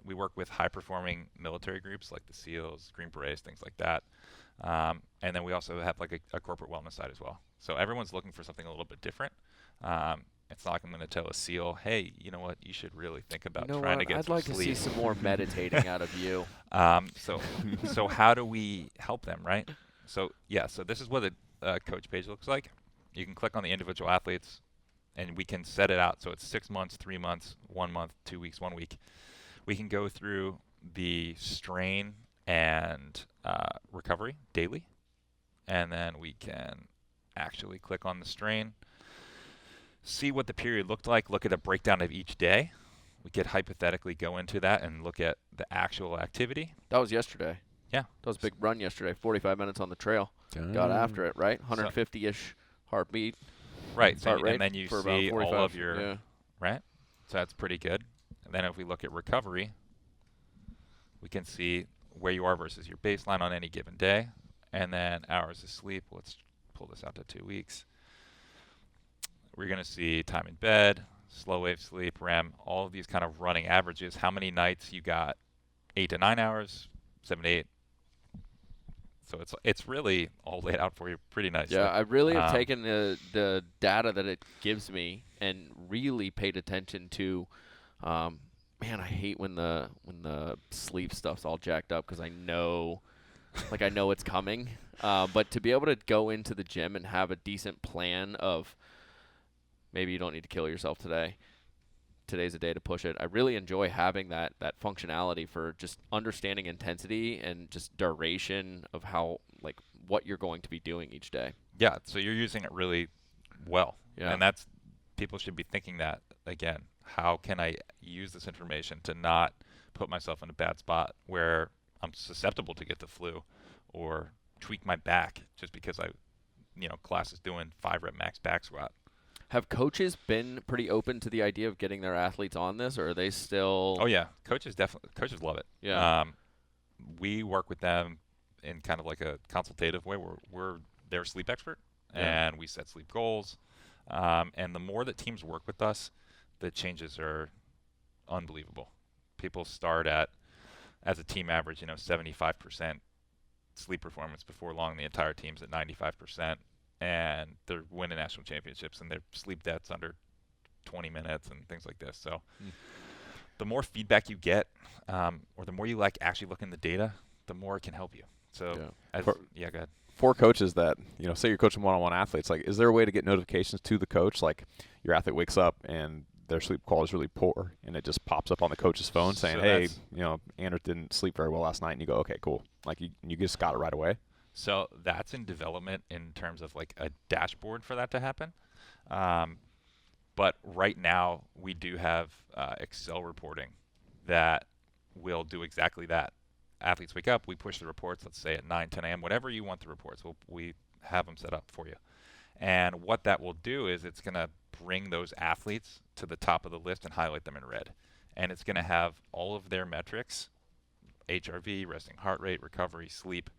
We work with high-performing military groups like the SEALs, Green Berets, things like that. And then we also have like a corporate wellness side as well. So everyone's looking for something a little bit different. It's not like I'm going to tell a SEAL, hey, you know what, you should really think about trying to get some sleep. I'd like to see some more meditating out of you. So how do we help them, right? So this is what a coach page looks like. You can click on the individual athletes, and we can set it out. So it's 6 months, 3 months, 1 month, 2 weeks, 1 week. We can go through the strain and recovery daily, and then we can actually click on the strain, see what the period looked like, look at a breakdown of each day. We could hypothetically go into that and look at the actual activity. That was yesterday. Yeah. That was a big run yesterday, 45 minutes on the trail. Got after it, right? 150-ish heartbeat. Right. So and then you see all of your, right? So that's pretty good. And then if we look at recovery, we can see where you are versus your baseline on any given day. And then hours of sleep. Let's pull this out to 2 weeks. We're going to see time in bed, slow wave sleep, REM, all of these kind of running averages. How many nights you got 8 to 9 hours, 7 to 8. So it's really all laid out for you pretty nicely. Yeah, I really have taken the data that it gives me and really paid attention to. Man, I hate when the sleep stuff's all jacked up because I know it's coming. But to be able to go into the gym and have a decent plan of maybe you don't need to kill yourself today. Today's a day to push it. I really enjoy having that functionality for just understanding intensity and just duration of how, like, what you're going to be doing each day. Yeah, so you're using it really well. Yeah. And that's, people should be thinking that, again, how can I use this information to not put myself in a bad spot where I'm susceptible to get the flu or tweak my back just because class is doing 5 rep max back squat. Have coaches been pretty open to the idea of getting their athletes on this, or are they still? Oh yeah, coaches love it. Yeah. We work with them in kind of like a consultative way. We're their sleep expert, and we set sleep goals. And the more that teams work with us, the changes are unbelievable. People start at, as a team average, 75% sleep performance. Before long, the entire team's at 95%, and they're winning national championships, and their sleep debt's under 20 minutes and things like this. So the more feedback you get, or the more you actually look in the data, the more it can help you. So go ahead. For coaches that, say you're coaching one-on-one athletes, like, is there a way to get notifications to the coach? Like, your athlete wakes up and their sleep quality is really poor, and it just pops up on the coach's phone saying, hey, Anders didn't sleep very well last night, and you go, okay, cool. Like, you just got it right away? So that's in development in terms of like a dashboard for that to happen. But right now we do have Excel reporting that will do exactly that. Athletes wake up, we push the reports, let's say at 9, 10 a.m., whatever you want the reports, we have them set up for you. And what that will do is it's going to bring those athletes to the top of the list and highlight them in red. And it's going to have all of their metrics, HRV, resting heart rate, recovery, sleep,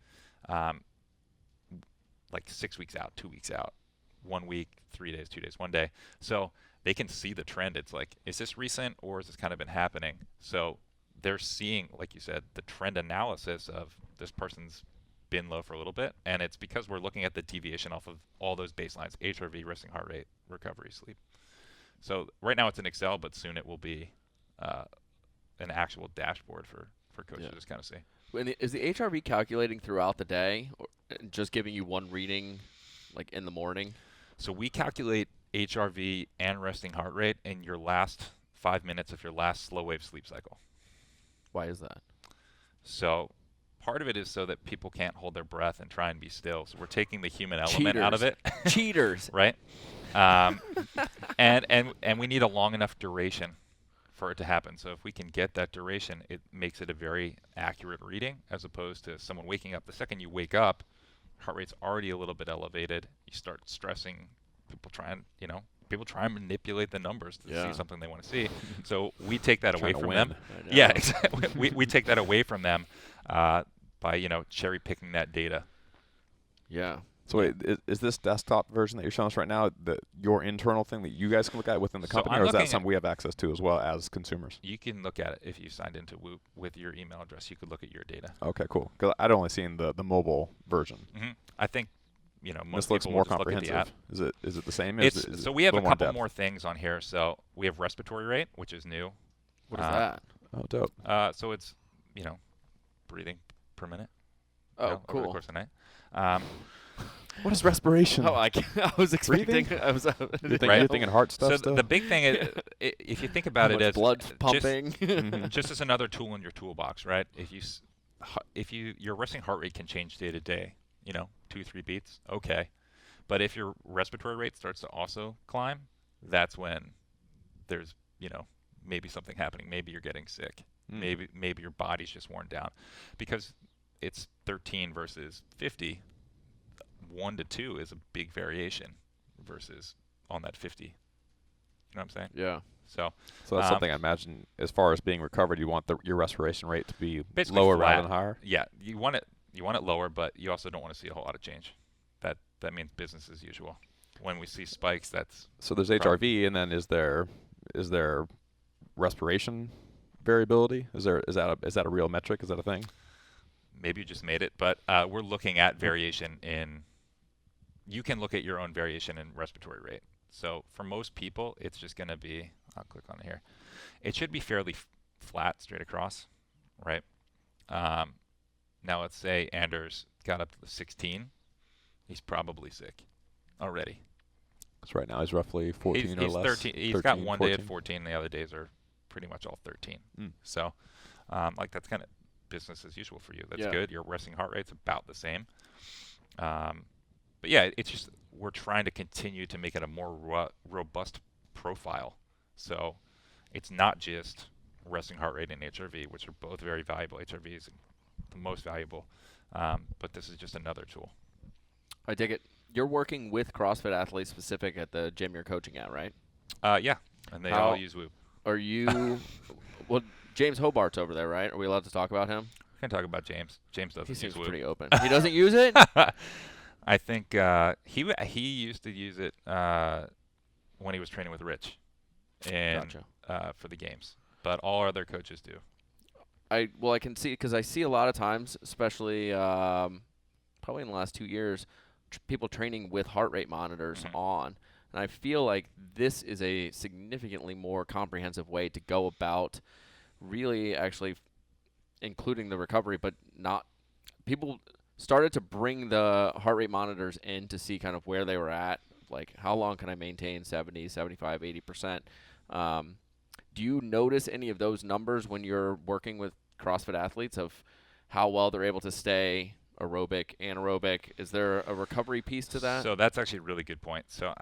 like 6 weeks out, 2 weeks out, 1 week, 3 days, 2 days, 1 day. So they can see the trend. It's like, is this recent or has this kind of been happening? So they're seeing, like you said, the trend analysis of this person's been low for a little bit, and it's because we're looking at the deviation off of all those baselines: HRV, resting heart rate, recovery, sleep. So right now it's in Excel, but soon it will be an actual dashboard for coaches to kind of see. Is the HRV calculating throughout the day, or just giving you one reading, like in the morning? So we calculate HRV and resting heart rate in your last 5 minutes of your last slow wave sleep cycle. Why is that? So part of it is so that people can't hold their breath and try and be still. So we're taking the human element out of it. Cheaters. Right? And we need a long enough duration for it to happen. So if we can get that duration, it makes it a very accurate reading, as opposed to someone waking up. The second you wake up, heart rate's already a little bit elevated. You start stressing. People try and manipulate the numbers to see something they want to see. So we take that away from them. Yeah, exactly. we take that away from them by cherry picking that data. Yeah. So wait, is this desktop version that you're showing us right now your internal thing that you guys can look at within the company, or is that something we have access to as well as consumers? You can look at it if you signed into Whoop with your email address. You could look at your data. Okay, cool. Because I'd only seen the mobile version. Mm-hmm. I think most this looks people more will just comprehensive. Look at the app. Is it the same? So we have a couple more things on here. So we have respiratory rate, which is new. What is that? Oh, dope. So it's breathing per minute. Oh, cool. Over the course of the night. What is respiration? Oh, I was expecting. You're thinking heart stuff. So the big thing is, if you think about it as blood pumping, just as another tool in your toolbox, right? If your resting heart rate can change day to day, 2-3 beats, okay. But if your respiratory rate starts to also climb, that's when there's maybe something happening. Maybe you're getting sick. Maybe your body's just worn down, because it's 13 versus 50. 1 to 2 is a big variation versus on that 50. You know what I'm saying? Yeah. So that's something I imagine as far as being recovered, you want your respiration rate to be basically lower flat. rather than higher. Yeah, you want it lower, but you also don't want to see a whole lot of change. That means business as usual. When we see spikes, that's so there's HRV, and then is there respiration variability? Is that a real metric? Is that a thing? Maybe you just made it, but we're looking at variation in. You can look at your own variation in respiratory rate. So for most people, it's just going to be. I'll click on it here. It should be fairly flat, straight across, right? Now let's say Anders got up to the 16. He's probably sick already. Because right now he's roughly 14 or less. 13. He's got 1 day at 14. The other days are pretty much all 13. So that's kind of business as usual for you. That's good. Your resting heart rate's about the same. But yeah, it's just we're trying to continue to make it a more robust profile. So it's not just resting heart rate and HRV, which are both very valuable. HRV is the most valuable, but this is just another tool. I dig it. You're working with CrossFit athletes specific at the gym you're coaching at, right? Yeah, and they all use Whoop. Are you well, James Hobart's over there, right? Are we allowed to talk about him? We can talk about James. James doesn't use Whoop. He seems pretty open. He doesn't use it? I think he used to use it when he was training with Rich and for the games. But all our other coaches do. I can see, because I see a lot of times, especially probably in the last 2 years, people training with heart rate monitors on. And I feel like this is a significantly more comprehensive way to go about really actually including the recovery, but not people started to bring the heart rate monitors in to see kind of where they were at, like how long can I maintain 70, 75, 80%. Do you notice any of those numbers when you're working with CrossFit athletes of how well they're able to stay aerobic, anaerobic? Is there a recovery piece to that? So that's actually a really good point. So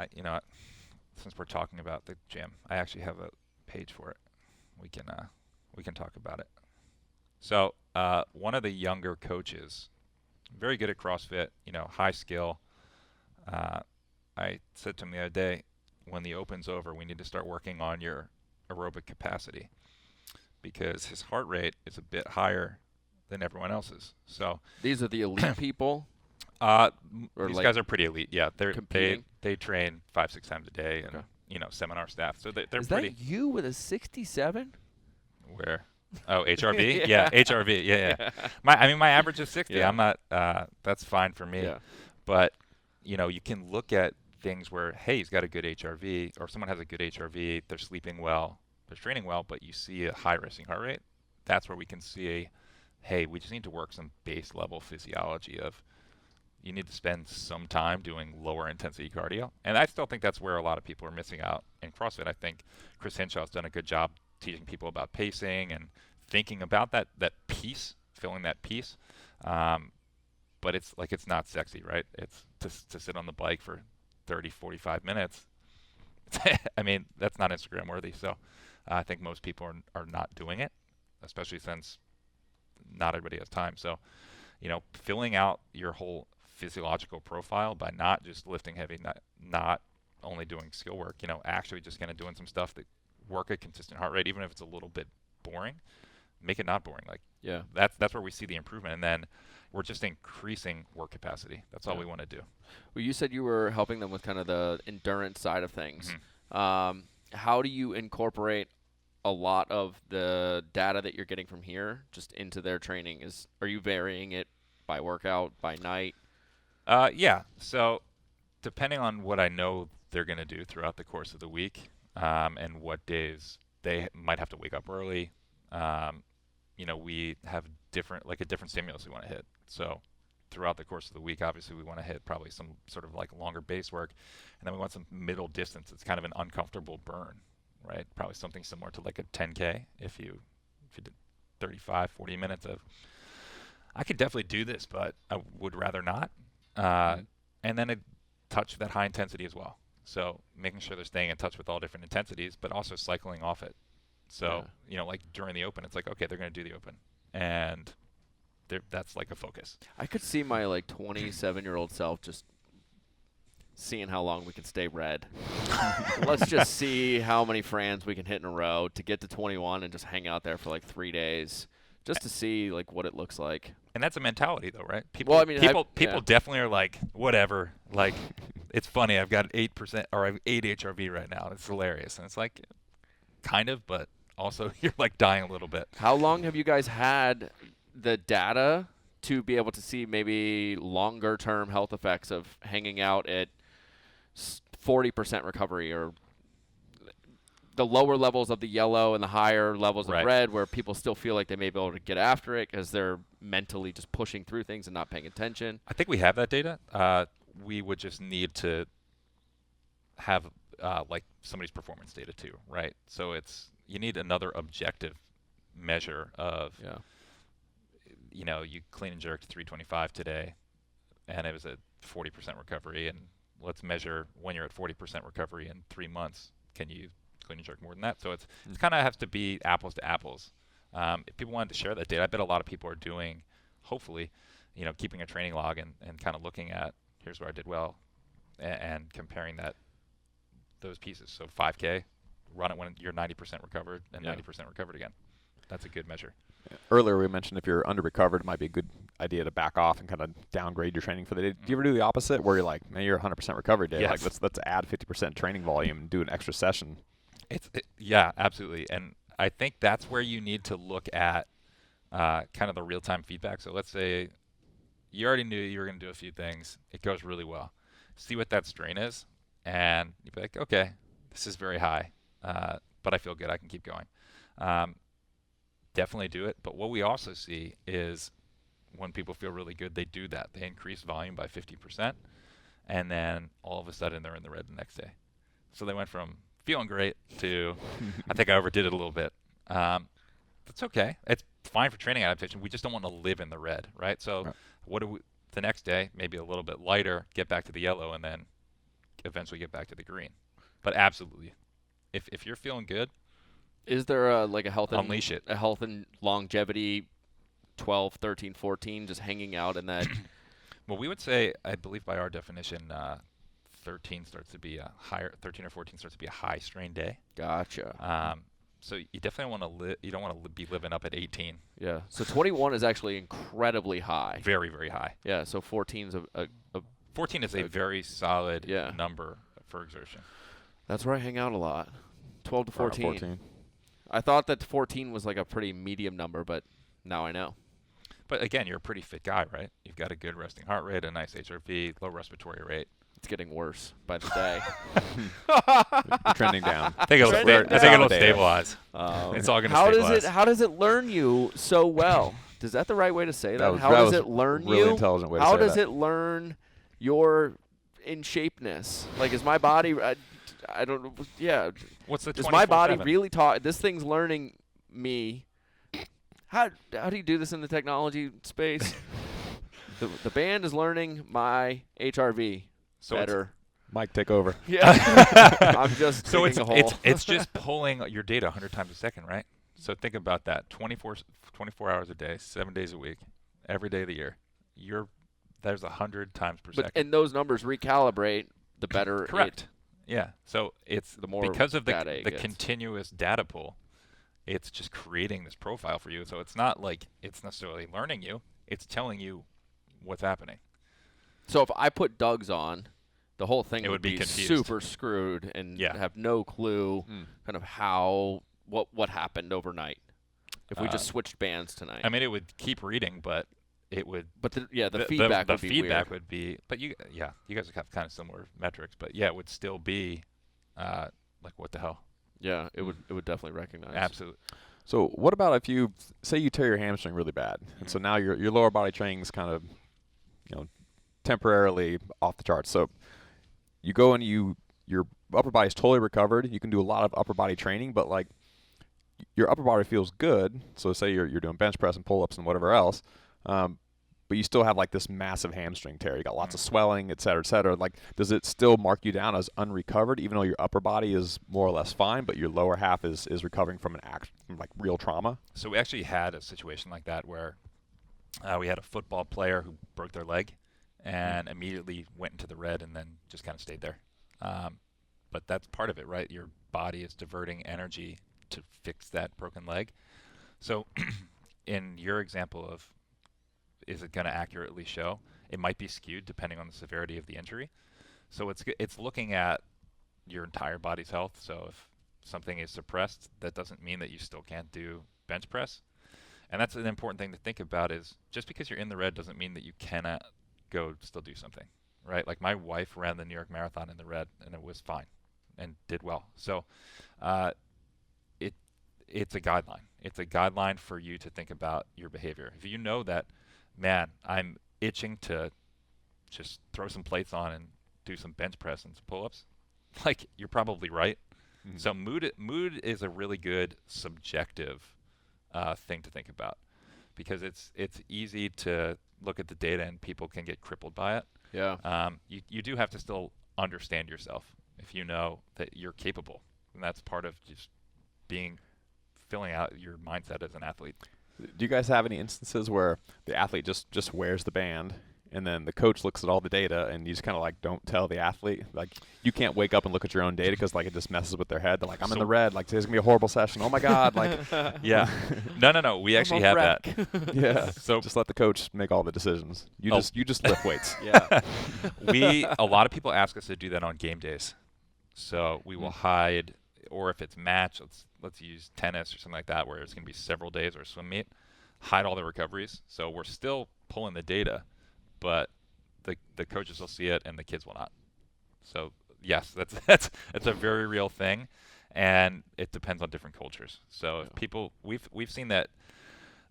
since we're talking about the gym, I actually have a page for it. We can talk about it. So one of the younger coaches, very good at CrossFit, high skill. I said to him the other day, when the Open's over, we need to start working on your aerobic capacity because his heart rate is a bit higher than everyone else's. So these are the elite people. These guys are pretty elite. Yeah, they train 5-6 times a day, and seminar staff. So they're is pretty. Is that you with a 67? Where? Oh, HRV. yeah, HRV. Yeah. My average is 60. Yeah. I'm not. That's fine for me. Yeah. But you can look at things where, hey, he's got a good HRV, or someone has a good HRV. They're sleeping well, they're training well, but you see a high resting heart rate. That's where we can see, hey, we just need to work some base level physiology of. You need to spend some time doing lower intensity cardio. And I still think that's where a lot of people are missing out in CrossFit. I think Chris Henshaw's done a good job teaching people about pacing and thinking about that piece, filling that piece. But it's not sexy, right? It's to sit on the bike for 30, 45 minutes. I mean, that's not Instagram worthy. So I think most people are not doing it, especially since not everybody has time. So, filling out your whole physiological profile by not just lifting heavy, not only doing skill work, actually just kind of doing some stuff that work a consistent heart rate, even if it's a little bit boring, make it not boring. That's where we see the improvement. And then we're just increasing work capacity. That's all we want to do. Well, you said you were helping them with kind of the endurance side of things. How do you incorporate a lot of the data that you're getting from here just into their training? Are you varying it by workout, by night? Yeah. So depending on what I know they're going to do throughout the course of the week, and what days they might have to wake up early, we have a different stimulus we want to hit. So throughout the course of the week, obviously we want to hit probably some sort of like longer base work, and then we want some middle distance. It's kind of an uncomfortable burn, right? Probably something similar to like a 10K if you did 35, 40 minutes of, I could definitely do this, but I would rather not. And then a touch that high intensity as well. So making sure they're staying in touch with all different intensities, but also cycling off it. So, like during the Open, it's like, okay, they're going to do the Open. And that's like a focus. I could see my 27-year-old self just seeing how long we can stay red. Let's just see how many Frans we can hit in a row to get to 21 and just hang out there for 3 days just to see what it looks like. And that's a mentality though, right? People definitely are like, whatever. It's funny. I've got 8% or I have 8 HRV right now. It's hilarious. And it's like, kind of, but also you're dying a little bit. How long have you guys had the data to be able to see maybe longer term health effects of hanging out at 40% recovery, or the lower levels of the yellow and the higher levels of red, where people still feel like they may be able to get after it because they're mentally just pushing through things and not paying attention? I think we have that data. We would just need to have somebody's performance data too, right? So you need another objective measure of, you clean and jerked 325 today, and it was a 40% recovery, and let's measure when you're at 40% recovery in 3 months. Can you clean and jerk more than that? So it's kind of has to be apples to apples. If people wanted to share that data, I bet a lot of people are doing, hopefully, keeping a training log and kind of looking at, here's where I did well, and comparing those pieces. So 5K, run it when you're 90% recovered and 90% recovered again. That's a good measure. Earlier we mentioned if you're under-recovered, it might be a good idea to back off and kind of downgrade your training for the day. Do you ever do the opposite where you're like, man, you're 100% recovery day? Yes. Like, let's add 50% training volume and do an extra session. Yeah, absolutely. And I think that's where you need to look at kind of the real-time feedback. So let's say you already knew you were going to do a few things. It goes really well. See what that strain is, and you'd be like, okay, this is very high, but I feel good. I can keep going. Definitely do it. But what we also see is when people feel really good, they do that. They increase volume by 50%, and then all of a sudden they're in the red the next day. So they went from feeling great to, I think I overdid it a little bit. That's okay. It's fine for training adaptation. We just don't want to live in the red, right? So what do we, the next day, maybe a little bit lighter, get back to the yellow, and then eventually get back to the green. But absolutely, if you're feeling good, is there a health and unleash it. A health and longevity 12, 13, 14 just hanging out in that? Well, we would say, I believe by our definition, 13 starts to be a higher. 13 or 14 starts to be a high strain day. Gotcha. So you definitely want to you don't want to be living up at 18. Yeah. So 21 is actually incredibly high. Very, very high. Yeah. So 14 is a 14 is a very solid number for exertion. That's where I hang out a lot. 12 to 14. 14. I thought that 14 was like a pretty medium number, but now I know. But again, you're a pretty fit guy, right? You've got a good resting heart rate, a nice HRV, low respiratory rate. It's getting worse by the day. You're trending down. I think it'll stabilize. It's all going to stabilize. How does it learn you so well? Is that the right way to say that? How does it learn really you? Intelligent way to say that. How does it learn your in shapeness? Like, is my body? I don't know. Yeah. What's the? Does my body really talk? This thing's learning me. How do you do this in the technology space? The band is learning my HRV better. Mike, take over. Yeah. I'm just digging a hole. It's just pulling your data 100 times a second, right? So think about that. 24 hours a day, 7 days a week, every day of the year. There's 100 times per second. And those numbers recalibrate the better. Correct. Yeah. So it's the more because of data the continuous data pool, it's just creating this profile for you. So it's not like it's necessarily learning you. It's telling you what's happening. So if I put Doug's on, the whole thing would be confused. super screwed and have no clue kind of what happened overnight if we just switched bands tonight. I mean, it would keep reading, but it would. But the feedback would be feedback weird. would be. But you guys have kind of similar metrics, but yeah, it would still be like what the hell. Yeah, it would definitely recognize. Absolutely. So what about if you say you tear your hamstring really bad, and so now your lower body training is kind of, temporarily off the charts. So you go and your upper body is totally recovered. You can do a lot of upper body training, but like your upper body feels good. So say you're doing bench press and pull-ups and whatever else, but you still have like this massive hamstring tear. You got lots of swelling, et cetera, et cetera. Like, does it still mark you down as unrecovered, even though your upper body is more or less fine, but your lower half is recovering from from real trauma? So we actually had a situation like that where we had a football player who broke their leg and immediately went into the red and then just kind of stayed there. But that's part of it, right? Your body is diverting energy to fix that broken leg. So in your example of is it going to accurately show, it might be skewed depending on the severity of the injury. So it's looking at your entire body's health. So if something is suppressed, that doesn't mean that you still can't do bench press. And that's an important thing to think about, is just because you're in the red doesn't mean that you cannot go still do something, right? Like my wife ran the New York Marathon in the red and it was fine and did well. So it's a guideline. It's a guideline for you to think about your behavior. If you know that, man, I'm itching to just throw some plates on and do some bench press and some pull-ups, like, you're probably right. Mm-hmm. So mood is a really good subjective thing to think about, because it's easy to look at the data and people can get crippled by it. Yeah. You do have to still understand yourself if you know that you're capable, and that's part of just filling out your mindset as an athlete. Do you guys have any instances where the athlete just wears the band and then the coach looks at all the data, and you just kind of like don't tell the athlete. Like, you can't wake up and look at your own data because like it just messes with their head. They're like, I'm in the red. Like, today's gonna be a horrible session. Oh my God. Like, yeah. No. We actually have that. Yeah. So just let the coach make all the decisions. You just lift weights. Yeah. A lot of people ask us to do that on game days. So we will hide, or if it's match, let's use tennis or something like that, where it's gonna be several days, or a swim meet. Hide all the recoveries. So we're still pulling the data, but the coaches will see it and the kids will not. So yes, that's a very real thing, and it depends on different cultures. So if people, we've seen that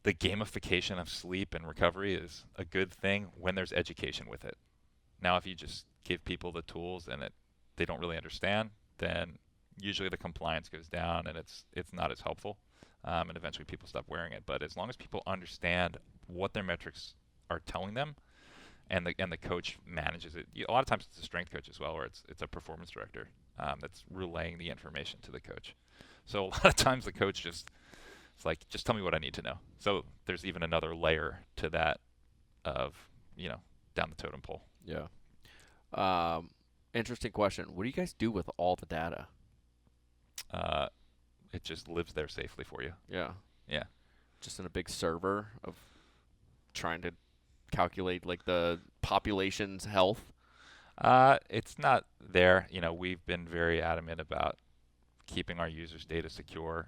the gamification of sleep and recovery is a good thing when there's education with it. Now, if you just give people the tools and they don't really understand, then usually the compliance goes down and it's not as helpful. And eventually people stop wearing it. But as long as people understand what their metrics are telling them, and the coach manages it, a lot of times it's a strength coach as well, or it's a performance director that's relaying the information to the coach. So a lot of times the coach it's like, just tell me what I need to know. So there's even another layer to that of, down the totem pole. Yeah. Interesting question. What do you guys do with all the data? It just lives there safely for you. Yeah. Yeah. Just in a big server of trying to calculate like the population's health. It's not there. We've been very adamant about keeping our users' data secure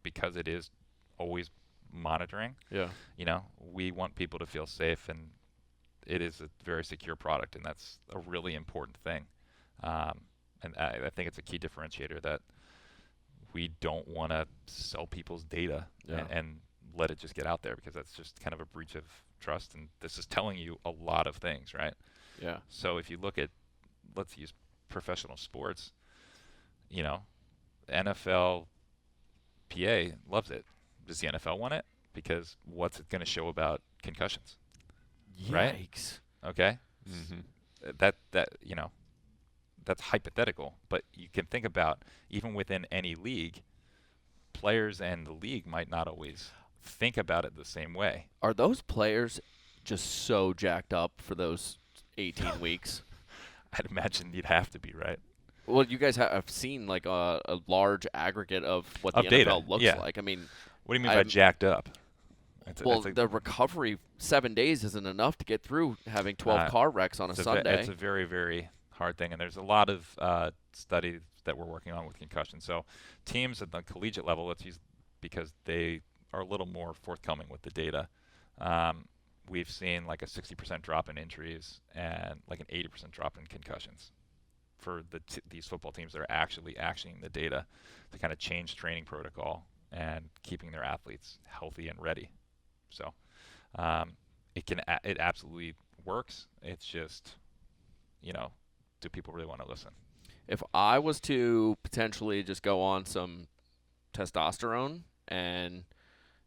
because it is always monitoring. Yeah. We want people to feel safe, and it is a very secure product, and that's a really important thing. And I think it's a key differentiator that we don't want to sell people's data and let it just get out there, because that's just kind of a breach of trust. And this is telling you a lot of things, right? Yeah. So if you look at, let's use professional sports, NFL PA loves it. Does the NFL want it? Because what's it going to show about concussions? Yikes. Right? Okay. Mm-hmm. That's hypothetical, but you can think about, even within any league, players and the league might not always think about it the same way. Are those players just so jacked up for those 18 weeks? I'd imagine you'd have to be, right? Well, you guys have seen like a large aggregate of what the data. NFL looks like. I mean, what do you mean by jacked up? The recovery 7 days isn't enough to get through having 12 car wrecks on a Sunday. It's a very, very hard thing, and there's a lot of studies that we're working on with concussion. So teams at the collegiate level, let's use, because they are a little more forthcoming with the data, we've seen like a 60% drop in injuries and like an 80% drop in concussions for these football teams that are actually actioning the data to kind of change training protocol and keeping their athletes healthy and ready. So it absolutely works. It's just, do people really want to listen? If I was to potentially just go on some testosterone and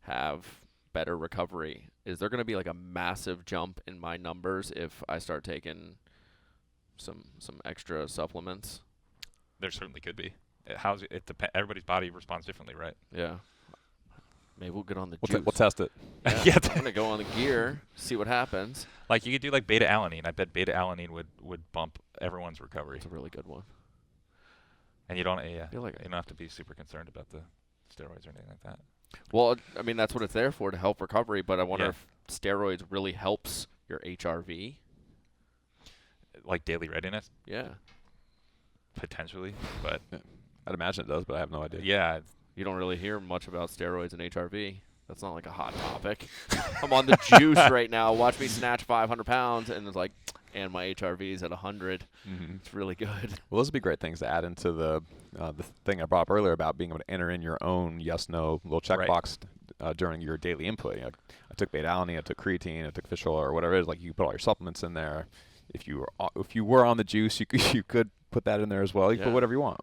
have better recovery, is there going to be like a massive jump in my numbers if I start taking some extra supplements? There certainly could be. Everybody's body responds differently, right? Yeah. Maybe we'll get on the juice. We'll test it. Yeah. I'm going to go on the gear, see what happens. Like, you could do like beta-alanine. I bet beta-alanine would bump everyone's recovery. It's a really good one. And you don't have to be super concerned about the steroids or anything like that. Well, I mean, that's what it's there for, to help recovery, but I wonder if steroids really helps your HRV. Like daily readiness? Yeah. Potentially, but I'd imagine it does, but I have no idea. Yeah. You don't really hear much about steroids and HRV. That's not like a hot topic. I'm on the juice right now. Watch me snatch 500 pounds, and it's like, and my HRV is at 100. Mm-hmm. It's really good. Well, those would be great things to add into the thing I brought up earlier about being able to enter in your own yes/no little checkbox during your daily input. I took beta-alanine, I took creatine, I took fish oil, or whatever it is. Like, you put all your supplements in there. If you were on the juice, you could put that in there as well. You put whatever you want.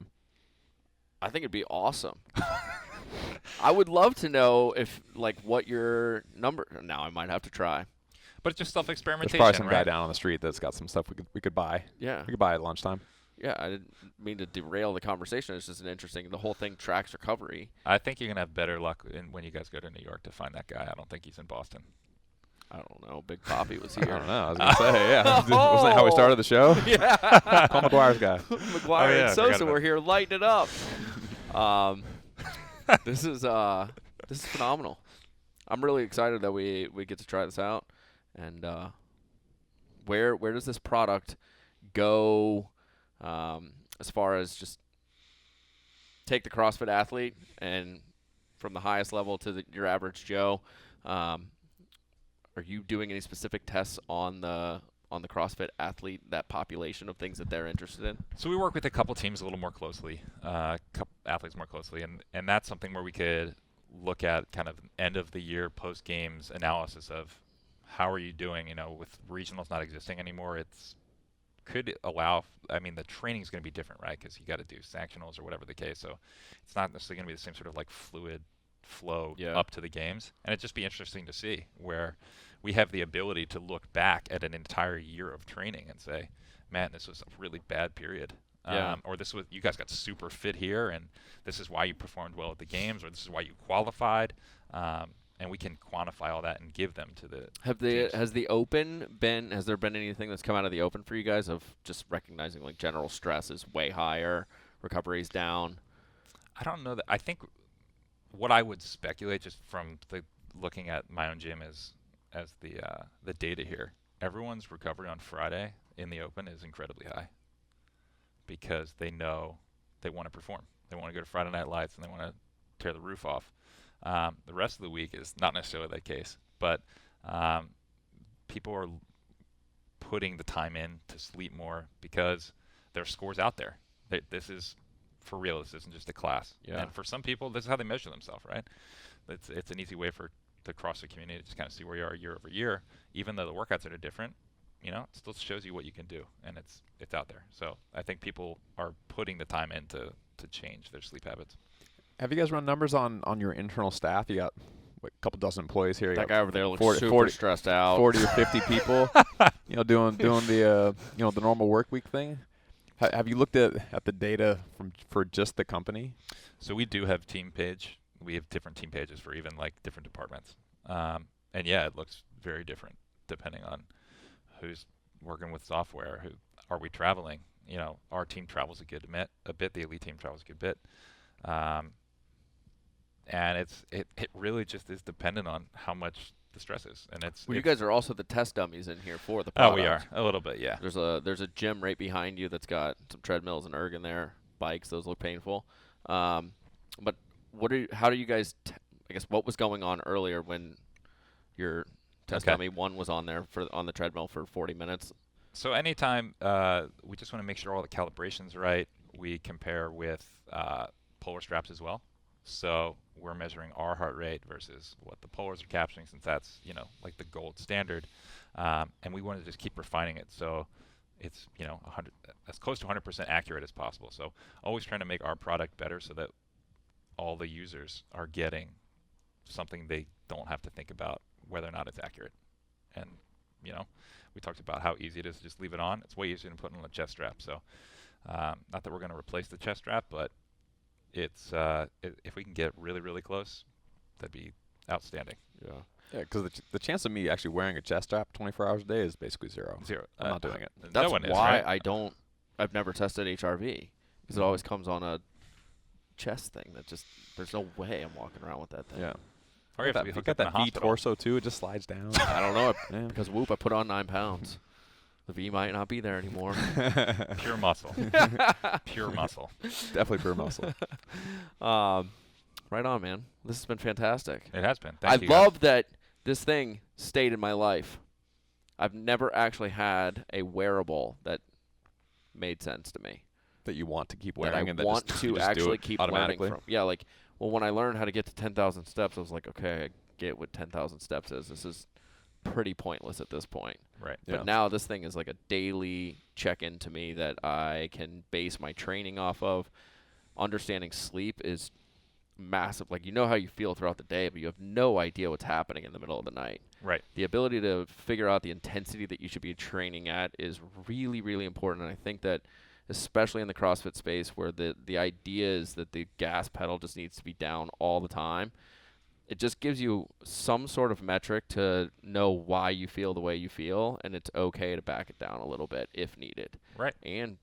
I think it'd be awesome. I would love to know what your number. Now I might have to try. But it's just self-experimentation. There's probably some guy down on the street that's got some stuff we could buy. Yeah. We could buy at lunchtime. Yeah, I didn't mean to derail the conversation. It's just an interesting. The whole thing tracks recovery. I think you're gonna have better luck when you guys go to New York to find that guy. I don't think he's in Boston. I don't know. Big Poppy was I here. don't know. I was going to say, yeah. Wasn't that how we started the show? Yeah. Paul McGuire's guy. McGuire and Sosa were here lighting it up. This is phenomenal. I'm really excited that we get to try this out. And where does this product go as far as just take the CrossFit athlete and from the highest level to your average Joe? Are you doing any specific tests on the CrossFit athlete, that population of things that they're interested in? So we work with a couple teams a little more closely, couple athletes more closely, and that's something where we could look at kind of end of the year post games analysis of how are you doing. With regionals not existing anymore, could allow. I mean, the training is going to be different, right? Because you got to do sanctionals or whatever the case. So it's not necessarily going to be the same sort of like fluid flow up to the games, and it'd just be interesting to see where we have the ability to look back at an entire year of training and say, man, this was a really bad period. Or this was, you guys got super fit here, and this is why you performed well at the games, or this is why you qualified. And we can quantify all that and give them to the teams. Has the Open been, has there been anything that's come out of the Open for you guys of just recognizing like general stress is way higher, recovery is down? I don't know that. I think what I would speculate just from looking at my own gym as the data here, everyone's recovery on Friday in the Open is incredibly high because they know they want to perform. They want to go to Friday Night Lights and they want to tear the roof off. The rest of the week is not necessarily that case, but people are putting the time in to sleep more because there's scores out there. This is for real. This isn't just a class. Yeah. And for some people, this is how they measure themselves, right? It's an easy way for the CrossFit community to just kind of see where you are year over year. Even though the workouts are different, it still shows you what you can do, and it's out there. So I think people are putting the time in to change their sleep habits. Have you guys run numbers on your internal staff? You got a couple dozen employees here. That guy over there looks super stressed out. 40 or 50 people, doing the the normal work week thing. Have you looked at the data for just the company? So we do have team page. We have different team pages for even like different departments. And yeah, it looks very different depending on who's working with software. Who are we traveling? Our team travels a bit. The elite team travels a good bit. And it really just is dependent on how much the stress is. And you guys are also the test dummies in here for the product. Oh, we are a little bit, yeah. There's a gym right behind you that's got some treadmills and erg in there, bikes. Those look painful. But how do you guys? I guess what was going on earlier when your test dummy one was on there on the treadmill for 40 minutes? So anytime we just want to make sure all the calibrations are right. We compare with polar straps as well. So we're measuring our heart rate versus what the polars are capturing, since that's like the gold standard, and we want to just keep refining it so it's 100 as close to 100% accurate as possible. So always trying to make our product better so that all the users are getting something they don't have to think about whether or not it's accurate. And we talked about how easy it is to just leave it on. It's way easier than putting on a chest strap. So not that we're going to replace the chest strap, but it's if we can get really, really close, that'd be outstanding. Yeah, because the chance of me actually wearing a chest strap 24 hours a day is basically zero. I'm not doing it. That's no why right? I've never tested HRV, because it always comes on a chest thing that just, there's no way I'm walking around with that thing. Yeah. Or if you got that V torso too, it just slides down. I don't know, because whoop, I put on 9 pounds. The V might not be there anymore. Pure muscle. Pure muscle. Definitely pure muscle. Right on, man. This has been fantastic. It has been. I love that this thing stayed in my life. I've never actually had a wearable that made sense to me. That you want to keep wearing, and I want to actually keep learning from. Yeah, like, well, when I learned how to get to 10,000 steps, I was like, okay, I get what 10,000 steps is. This is pretty pointless at this point. Right. But now this thing is like a daily check-in to me that I can base my training off of. Understanding sleep is massive. Like, how you feel throughout the day, but you have no idea what's happening in the middle of the night. Right. The ability to figure out the intensity that you should be training at is really, really important. And I think that especially in the CrossFit space where the idea is that the gas pedal just needs to be down all the time, it just gives you some sort of metric to know why you feel the way you feel, and it's okay to back it down a little bit if needed. Right. And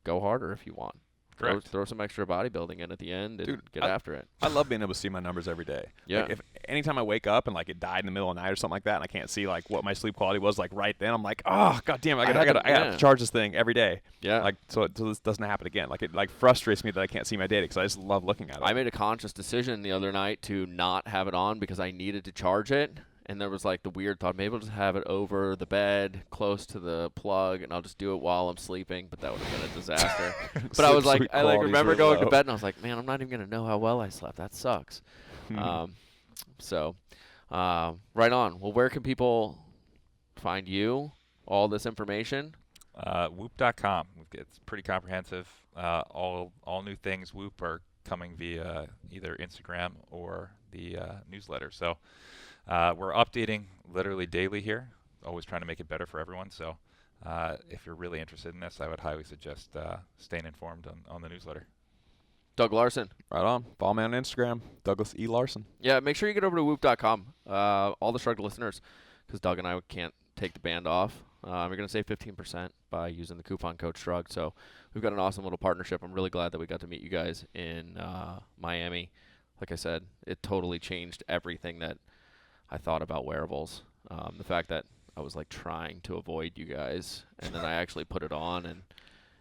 go harder if you want. Correct. Throw some extra bodybuilding in at the end and get after it. I love being able to see my numbers every day. Yeah. Like if anytime I wake up and like it died in the middle of the night or something like that, and I can't see like what my sleep quality was like right then, I'm like, oh god damn, I got to charge this thing every day. Yeah. Like so this doesn't happen again. Like it like frustrates me that I can't see my data because I just love looking at it. I made a conscious decision the other night to not have it on because I needed to charge it. And there was like the weird thought, maybe I'll just have it over the bed, close to the plug, and I'll just do it while I'm sleeping. But that would have been a disaster. But I was like, I like remember going to bed, and I was like, man, I'm not even gonna know how well I slept. That sucks. So, right on. Well, where can people find you? All this information. Whoop.com. It's pretty comprehensive. All new things Whoop are coming via either Instagram or the newsletter. So. We're updating literally daily here, always trying to make it better for everyone. So if you're really interested in this, I would highly suggest staying informed on the newsletter. Doug Larson. Right on. Follow me on Instagram, Douglas E. Larson. Yeah, make sure you get over to whoop.com, all the Shrugged listeners, because Doug and I can't take the band off. You're going to save 15% by using the coupon code Shrugged. So we've got an awesome little partnership. I'm really glad that we got to meet you guys in Miami. Like I said, it totally changed everything that I thought about wearables. The fact that I was like trying to avoid you guys, and then I actually put it on, and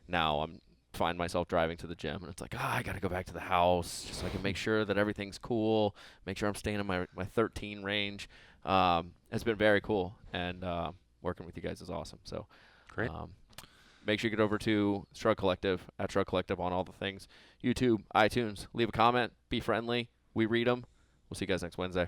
now I'm find myself driving to the gym, and it's like, I got to go back to the house just so I can make sure that everything's cool, make sure I'm staying in my 13 range. It's been very cool, and working with you guys is awesome. So great. Make sure you get over to Shrugged Collective, at Shrugged Collective on all the things. YouTube, iTunes, leave a comment, be friendly. We read them. We'll see you guys next Wednesday.